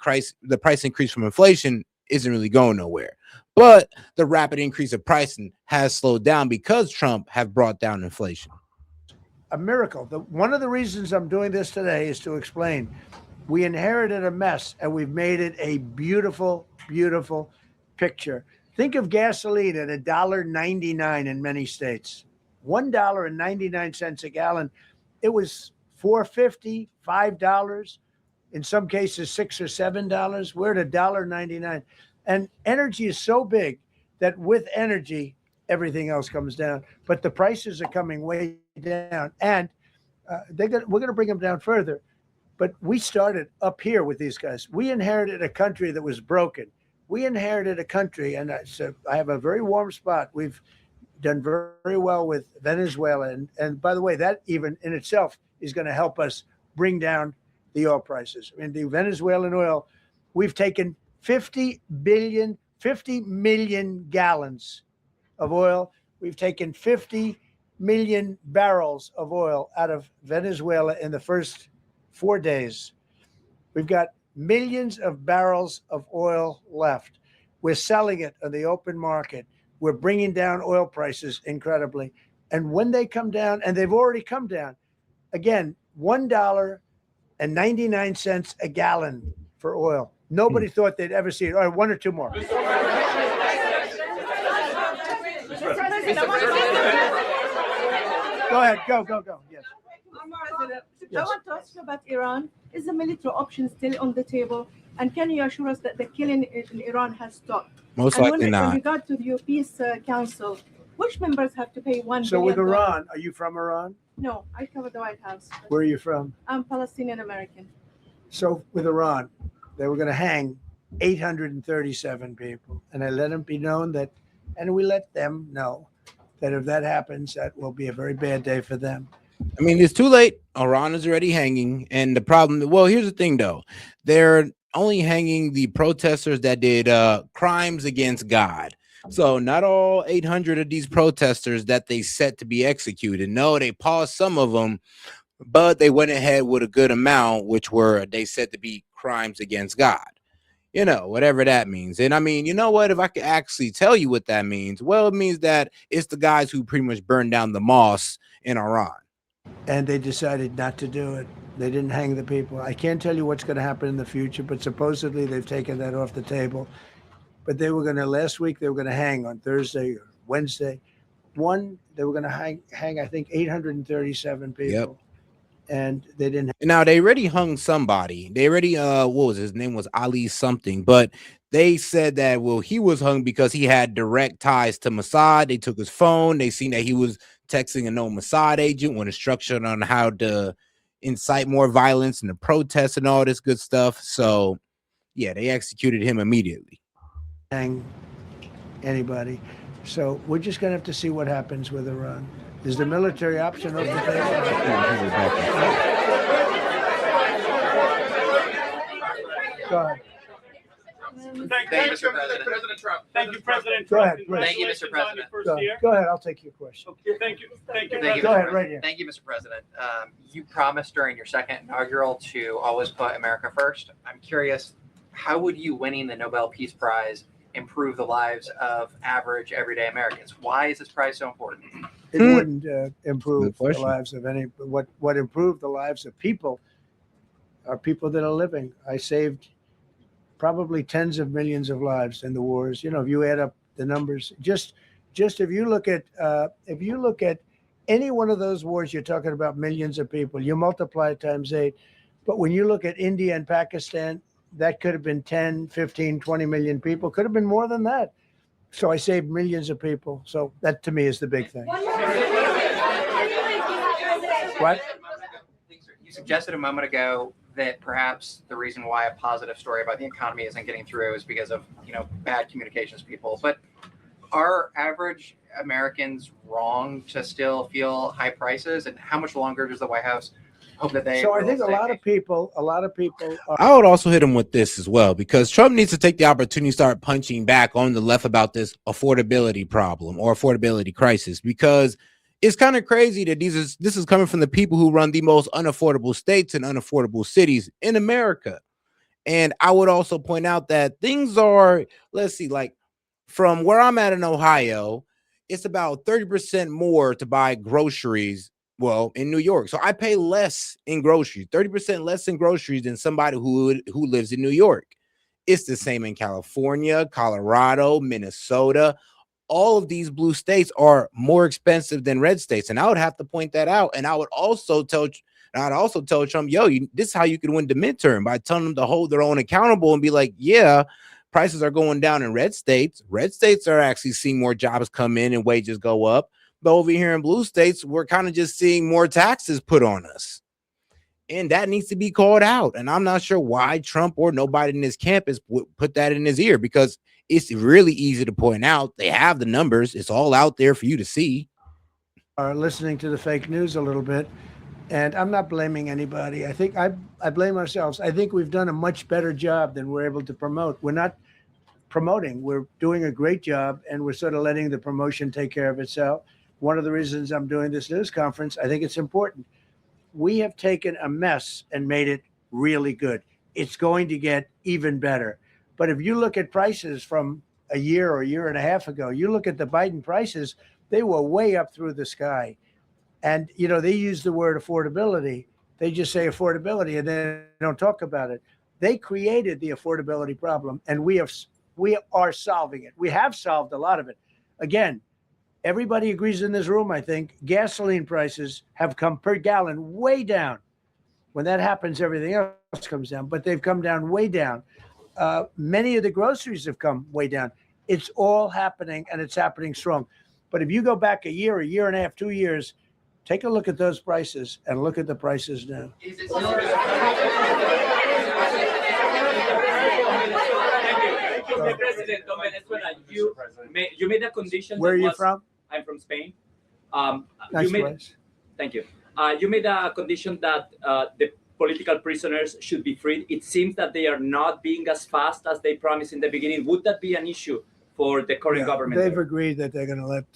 price increase from inflation isn't really going nowhere. But the rapid increase of pricing has slowed down because Trump have brought down inflation. A miracle. One of the reasons I'm doing this today is to explain we inherited a mess and we've made it a beautiful, beautiful picture. Think of gasoline at $1.99 in many states. $1.99 a gallon. It was $4.50, $5, in some cases $6 or $7. We're at $1.99. And energy is so big that with energy, everything else comes down. But the prices are coming way down, and we're going to bring them down further. But we started up here with these guys. We inherited a country that was broken. We inherited a country, and I have a very warm spot. We've done very, very well with Venezuela. And by the way, that even in itself is going to help us bring down the oil prices. The Venezuelan oil, we've taken 50 million gallons of oil. We've taken 50 million barrels of oil out of Venezuela in the first 4 days. We've got millions of barrels of oil left. We're selling it on the open market. We're bringing down oil prices incredibly. And when they come down, and they've already come down, again, $1.99 a gallon for oil. Nobody thought they'd ever see it. All right, one or two more. Go ahead. Go. Yes. I want to ask you about Iran. Is the military option still on the table? And can you assure us that the killing in Iran has stopped? Most likely not. In regard to your peace council, Which members have to pay $1 So with billion? Iran, are you from Iran? No, I cover the White House. Where are you from? I'm Palestinian American. So with Iran, they were going to hang 837 people, and I let them be known that, and we let them know that if that happens, that will be a very bad day for them. I mean, it's too late. Iran is already hanging, and the problem. Well, here's the thing, though. They're only hanging the protesters that did crimes against God. So not all 800 of these protesters that they set to be executed. No, they paused some of them, but they went ahead with a good amount, which were they said to be crimes against God. You know, whatever that means. And I mean, you know what? If I could actually tell you what that means, well, it means that it's the guys who pretty much burned down the mosque in Iran. And they decided not to do it. They didn't hang the people. I can't tell you what's going to happen in the future, but supposedly they've taken that off the table. But they were going to, last week, they were going to hang on Thursday or Wednesday. They were going to hang, I think, 837 people. Yep. And they didn't. Now they already hung somebody. They already what was his name was Ali something, but they said that well he was hung because he had direct ties to Mossad. They took his phone. They seen that he was texting a known Mossad agent with instruction on how to incite more violence and the protests and all this good stuff. So yeah, they executed him immediately. Hang anybody. So we're just going to have to see what happens with Iran. Is the military option off the table? Go ahead. Thank you, Mr. President Trump. Thank you, President Go Trump. ahead, please. Thank you, Mr. President. Go ahead. I'll take your question. Thank you. Thank you, Thank you, Go Mr. ahead, President. right here. Thank you, Mr. President. You promised during your second inaugural to always put America first. I'm curious, how would you winning the Nobel Peace Prize improve the lives of average, everyday Americans? Why is this prize so important? It wouldn't improve the question. lives of any. What improved the lives of people are people that are living. I saved probably tens of millions of lives in the wars. You know, if you add up the numbers, just if you look at any one of those wars, you're talking about millions of people. You multiply it times 8. But when you look at India and Pakistan, that could have been 10, 15, 20 million people. Could have been more than that. So I saved millions of people. So that to me is the big thing. What? You suggested a moment ago that perhaps the reason why a positive story about the economy isn't getting through is because of, bad communications people. But are average Americans wrong to still feel high prices? And how much longer does the White House hope that they? So I think a lot of people. I would also hit him with this as well, because Trump needs to take the opportunity to start punching back on the left about this affordability problem or affordability crisis, because it's kind of crazy that this is coming from the people who run the most unaffordable states and unaffordable cities in America. And I would also point out that things are, let's see, like from where I'm at in Ohio, it's about 30% more to buy groceries. Well, in New York. So I pay less in groceries, 30% less in groceries than somebody who lives in New York. It's the same in California, Colorado, Minnesota. All of these blue states are more expensive than red states. And I would have to point that out. And I would also tell Trump, yo, this is how you can win the midterm, by telling them to hold their own accountable and be like, yeah, prices are going down in red states. Red states are actually seeing more jobs come in and wages go up. But over here in blue states, we're kind of just seeing more taxes put on us. And that needs to be called out. And I'm not sure why Trump or nobody in his camp has put that in his ear, because it's really easy to point out. They have the numbers. It's all out there for you to see. Are listening to the fake news a little bit. And I'm not blaming anybody. I think I blame ourselves. I think we've done a much better job than we're able to promote. We're not promoting. We're doing a great job, and we're sort of letting the promotion take care of itself. One of the reasons I'm doing this news conference, I think it's important. We have taken a mess and made it really good. It's going to get even better. But if you look at prices from a year or a year and a half ago, you look at the Biden prices, they were way up through the sky. And, they use the word affordability. They just say affordability and then they don't talk about it. They created the affordability problem, and we are solving it. We have solved a lot of it. Again, everybody agrees in this room, I think, gasoline prices have come per gallon way down. When that happens, everything else comes down, but they've come down way down. Many of the groceries have come way down. It's all happening, and it's happening strong. But if you go back a year and a half, 2 years, take a look at those prices and look at the prices now. Mr. President of Venezuela, you made a condition. Where are you from? I'm from Spain. Nice place. Thank you. You made a condition that the political prisoners should be freed. It seems that they are not being as fast as they promised in the beginning. Would that be an issue for the current government? They've agreed that they're going to let,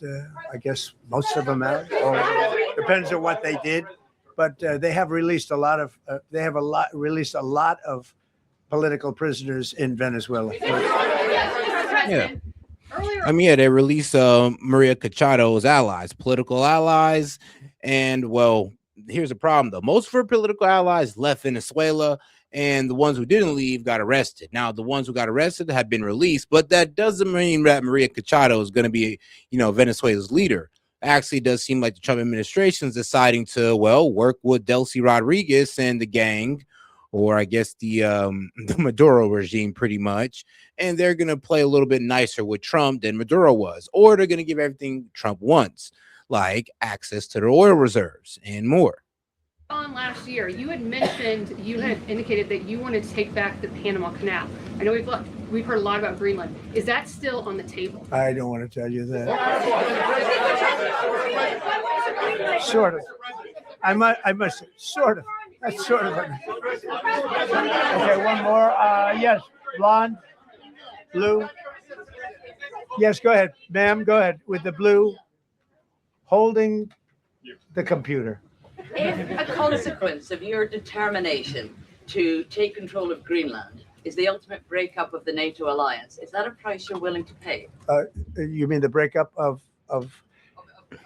I guess, most of them out. Or depends on what they did, but they have released a lot of. Released a lot of political prisoners in Venezuela. Yeah. I mean, yeah, they released Maria Cachado's allies, political allies, and well, here's the problem though: most of her political allies left Venezuela, and the ones who didn't leave got arrested. Now, the ones who got arrested have been released, but that doesn't mean that Maria Cachado is going to be, Venezuela's leader. Actually, it does seem like the Trump administration is deciding to, work with Delcy Rodriguez and the gang, or I guess the Maduro regime, pretty much, and they're going to play a little bit nicer with Trump than Maduro was, or they're going to give everything Trump wants, like access to their oil reserves and more. On last year, you had indicated that you wanted to take back the Panama Canal. I know we've heard a lot about Greenland. Is that still on the table? I don't want to tell you that. Sort of. I must. Sort of. That's sort of. Okay, one more. Yes, blonde, blue. Yes, go ahead, ma'am. Go ahead with the blue, holding the computer. If a consequence of your determination to take control of Greenland is the ultimate breakup of the NATO alliance, is that a price you're willing to pay? You mean the breakup of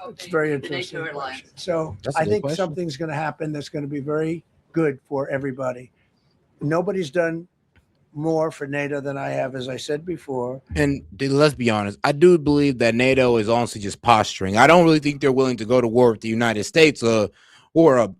it's very interesting. So I think something's going to happen that's going to be very good for everybody. Nobody's done more for NATO than I have, as I said before. And let's be honest, I do believe that NATO is honestly just posturing. I don't really think they're willing to go to war with the United States or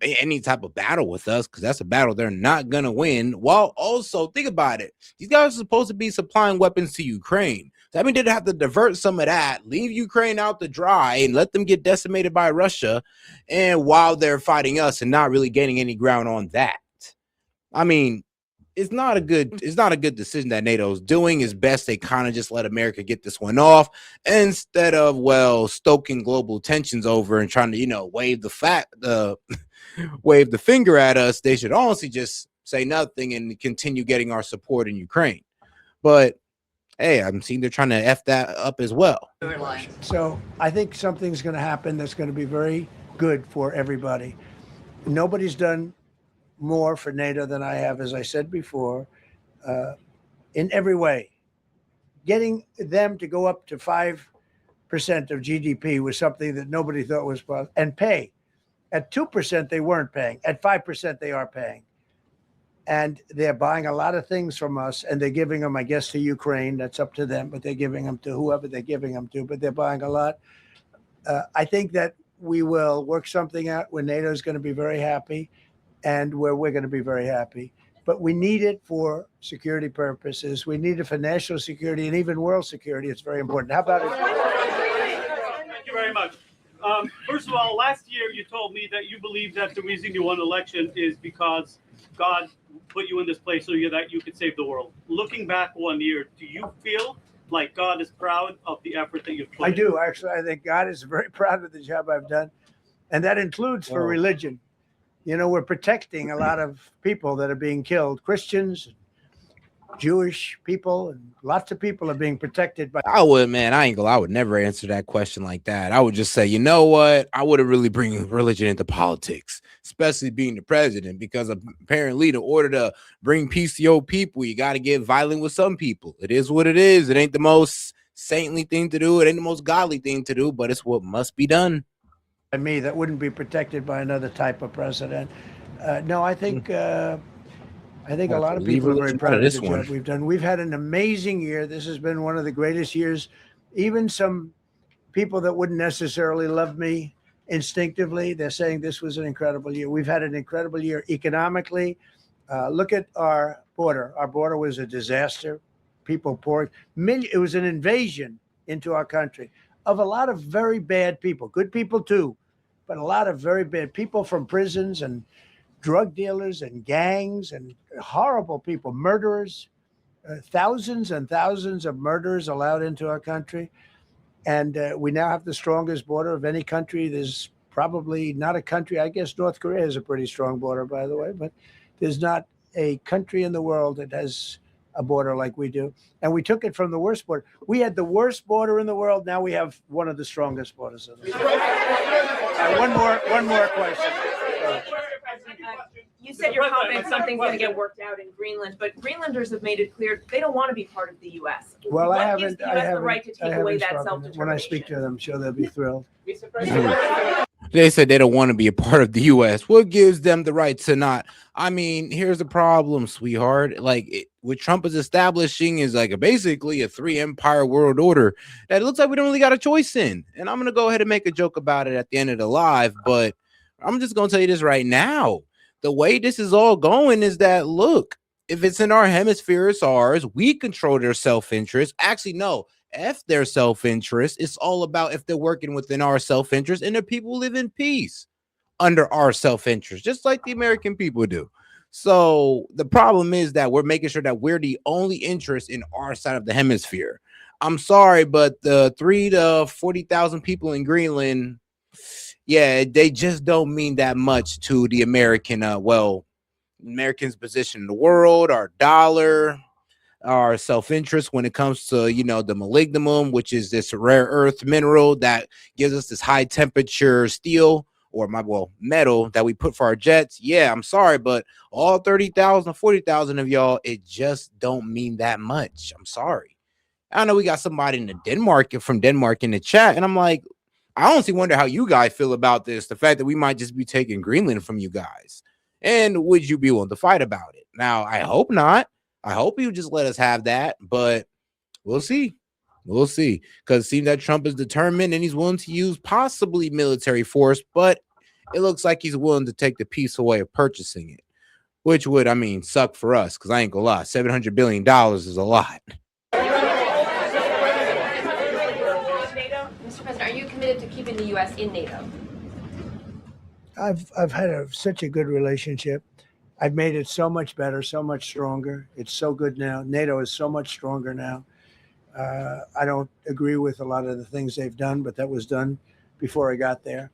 any type of battle with us, because that's a battle they're not going to win. While also, think about it. These guys are supposed to be supplying weapons to Ukraine. So, I mean, they'd have to divert some of that, leave Ukraine out to dry, and let them get decimated by Russia, and while they're fighting us and not really gaining any ground on that. I mean, it's not a good decision that NATO is doing. It's best they kind of just let America get this one off instead of stoking global tensions over and trying to wave the finger at us. They should honestly just say nothing and continue getting our support in Ukraine. But hey, I'm seeing they're trying to F that up as well. So I think something's going to happen that's going to be very good for everybody. Nobody's done more for NATO than I have, as I said before, in every way. Getting them to go up to 5% of GDP was something that nobody thought was possible, and pay. At 2%, they weren't paying. At 5%, they are paying. And they're buying a lot of things from us, and they're giving them, I guess, to Ukraine. That's up to them, but they're giving them to whoever they're giving them to, but they're buying a lot. I think that we will work something out where NATO is going to be very happy, and where we're going to be very happy. But we need it for security purposes. We need it for national security and even world security. It's very important. How about it? Thank you very much. First of all, last year you told me that you believe that the reason you won the election is because God put you in this place so that you could save the world. Looking back 1 year, do you feel like God is proud of the effort that you've put in? I do, actually. I think God is very proud of the job I've done. And that includes for religion. We're protecting a lot of people that are being killed, Christians, Jewish people, and lots of people are being protected by. I would never answer that question like that. I would just say, you know what? I wouldn't really bring religion into politics, especially being the president, because apparently in order to bring peace to your people, you got to get violent with some people. It is what it is. It ain't the most saintly thing to do. It ain't the most godly thing to do, but it's what must be done. Me that wouldn't be protected by another type of president. No, I think a lot of people are very proud of the job we've done. We've had an amazing year. This has been one of the greatest years. Even some people that wouldn't necessarily love me instinctively, they're saying this was an incredible year. We've had an incredible year economically. Look at our border. Our border was a disaster. People poured. It was an invasion into our country. of a lot of very bad people, good people too, but a lot of very bad people from prisons and drug dealers and gangs and horrible people, murderers, thousands and thousands of murderers allowed into our country. And we now have the strongest border of any country. There's probably not a country, I guess North Korea has a pretty strong border, by the way, but there's not a country in the world that has a border like we do. And we took it from the worst border. We had the worst border in the world. Now we have one of the strongest borders in the world. One more question. You said you're confident something's going to get worked out in Greenland, but Greenlanders have made it clear they don't want to be part of the U.S. Well, What I gives haven't. the I U.S. the haven't. right to take I away haven't that spoken. self-determination? When I speak to them, I'm sure they'll be thrilled. They said they don't want to be a part of the U.S. What gives them the right to not? I mean, here's the problem, sweetheart. Like what Trump is establishing is like basically a 3-empire world order that it looks like we don't really got a choice in. And I'm gonna go ahead and make a joke about it at the end of the live, but I'm just gonna tell you this right now. The way this is all going is that look, if it's in our hemisphere, it's ours. We control their self-interest. Actually, no. F their self-interest. It's all about if they're working within our self-interest and the people live in peace under our self-interest, just like the American people do. So the problem is that we're making sure that we're the only interest in our side of the hemisphere. I'm sorry, but the 30,000 to 40,000 people in Greenland, yeah, they just don't mean that much to the American, Americans' position in the world, our dollar, our self-interest when it comes to, the molybdenum, which is this rare earth mineral that gives us this high temperature steel or metal that we put for our jets. Yeah, I'm sorry, but all 30,000 or 40,000 of y'all, it just don't mean that much. I'm sorry. I know we got somebody from Denmark in the chat, and I'm like, I honestly wonder how you guys feel about this, the fact that we might just be taking Greenland from you guys. And would you be willing to fight about it? Now, I hope not. I hope you just let us have that, but we'll see. We'll see. Because it seems that Trump is determined and he's willing to use possibly military force, but it looks like he's willing to take the peace away of purchasing it, which would, suck for us, because I ain't gonna lie, $700 billion is a lot. Mr. President, are you committed to keeping the U.S. in NATO? I've had such a good relationship. I've made it so much better, so much stronger. It's so good now. NATO is so much stronger now. I don't agree with a lot of the things they've done, but that was done before I got there.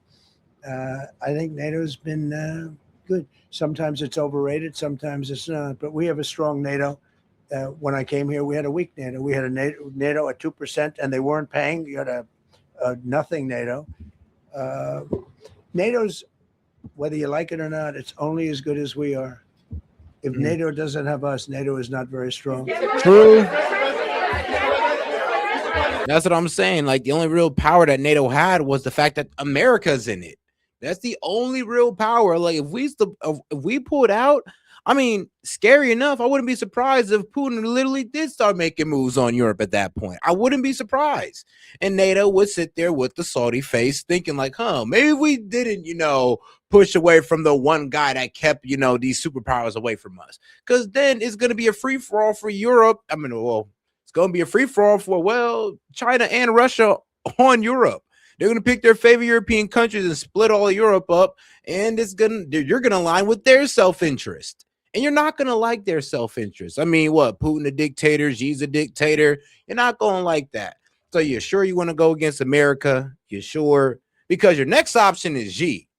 I think NATO's been good. Sometimes it's overrated, sometimes it's not. But we have a strong NATO. When I came here, we had a weak NATO. We had a NATO at 2%, and they weren't paying. You had a nothing NATO. NATO's, whether you like it or not, it's only as good as we are. If NATO doesn't have us, NATO is not very strong. True. That's what I'm saying. Like, the only real power that NATO had was the fact that America's in it. That's the only real power. Like, if we pulled out, scary enough, I wouldn't be surprised if Putin literally did start making moves on Europe at that point. I wouldn't be surprised. And NATO would sit there with the salty face thinking like, maybe we didn't, push away from the one guy that kept, these superpowers away from us. Because then it's going to be a free-for-all for Europe. It's going to be a free-for-all for, China and Russia on Europe. They're going to pick their favorite European countries and split all of Europe up. And you're going to align with their self-interest. And you're not going to like their self-interest. Putin a dictator, Xi's a dictator. You're not going to like that. So you're sure you want to go against America? You're sure? Because your next option is Xi.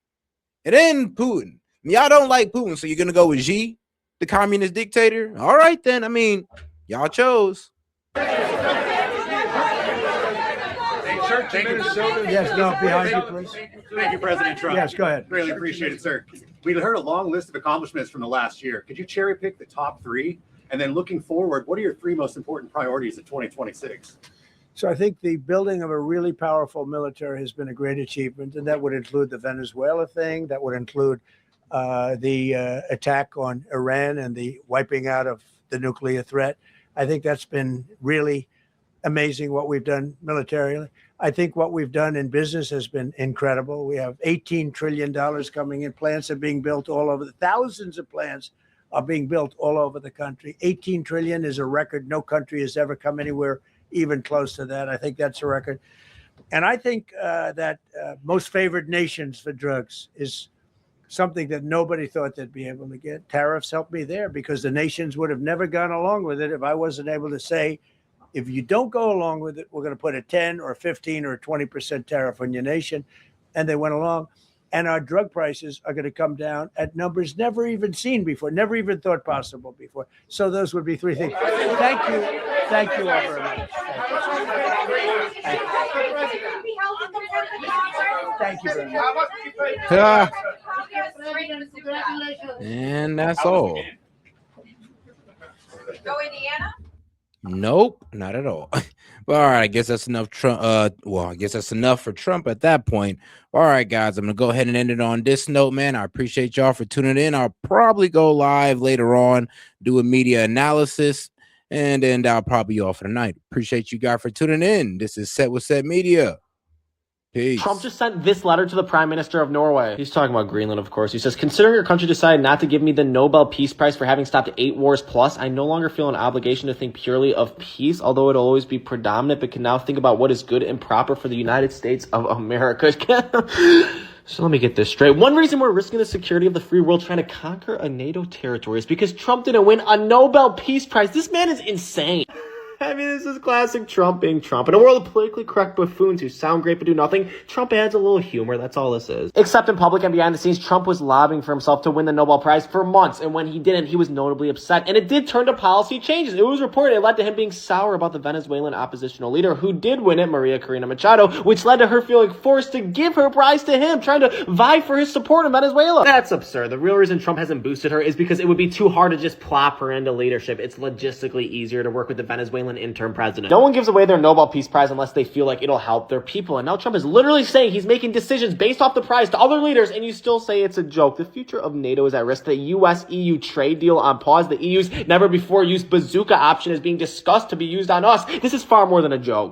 And then Putin. Y'all don't like Putin, so you're going to go with Xi, the communist dictator? All right, then. Y'all chose. Yes, no, behind you, please. Thank you, President Trump. Yes, go ahead. Really appreciate it, sir. We heard a long list of accomplishments from the last year. Could you cherry pick the top 3? And then looking forward, what are your 3 most important priorities in 2026? So I think the building of a really powerful military has been a great achievement, and that would include the Venezuela thing. That would include the attack on Iran and the wiping out of the nuclear threat. I think that's been really amazing what we've done militarily. I think what we've done in business has been incredible. We have $18 trillion coming in. Plants are being built all over. Thousands of plants are being built all over the country. 18 trillion is a record. No country has ever come anywhere even close to that. I think that's a record. And I think that most favored nations for drugs is something that nobody thought they'd be able to get. Tariffs helped me there because the nations would have never gone along with it if I wasn't able to say, if you don't go along with it, we're going to put a 10 or 15 or 20% tariff on your nation. And they went along. And our drug prices are going to come down at numbers never even seen before, never even thought possible before. So those would be three things. Thank you. Thank you all very much. Thank you very much. And that's all. Go Indiana. Nope, not at all. But all right, I guess that's enough Trump. Well, I guess that's enough for Trump at that point. All right, guys, I'm gonna go ahead and end it on this note, man. I appreciate y'all for tuning in. I'll probably go live later on, do a media analysis, and then I'll probably be off for the night. Appreciate you guys for tuning in. This is Set with Set Media. Peace. Trump just sent this letter to the Prime Minister of Norway. He's talking about Greenland, of course. He says, considering your country decided not to give me the Nobel Peace Prize for having stopped 8 wars plus, I no longer feel an obligation to think purely of peace, although it'll always be predominant, but can now think about what is good and proper for the United States of America. So let me get this straight. One reason we're risking the security of the free world trying to conquer a NATO territory is because Trump didn't win a Nobel Peace Prize. This man is insane. I mean, this is classic Trump being Trump. In a world of politically correct buffoons who sound great but do nothing, Trump adds a little humor. That's all this is. Except in public and behind the scenes, Trump was lobbying for himself to win the Nobel Prize for months. And when he didn't, he was notably upset. And it did turn to policy changes. It was reported it led to him being sour about the Venezuelan oppositional leader who did win it, Maria Corina Machado, which led to her feeling forced to give her prize to him, trying to vie for his support in Venezuela. That's absurd. The real reason Trump hasn't boosted her is because it would be too hard to just plop her into leadership. It's logistically easier to work with the Venezuelan interim president. No one gives away their Nobel Peace Prize unless they feel like it'll help their people. And now Trump is literally saying he's making decisions based off the prize to other leaders, and you still say it's a joke. The future of NATO is at risk. The US-EU trade deal on pause. The EU's never-before-used bazooka option is being discussed to be used on us. This is far more than a joke.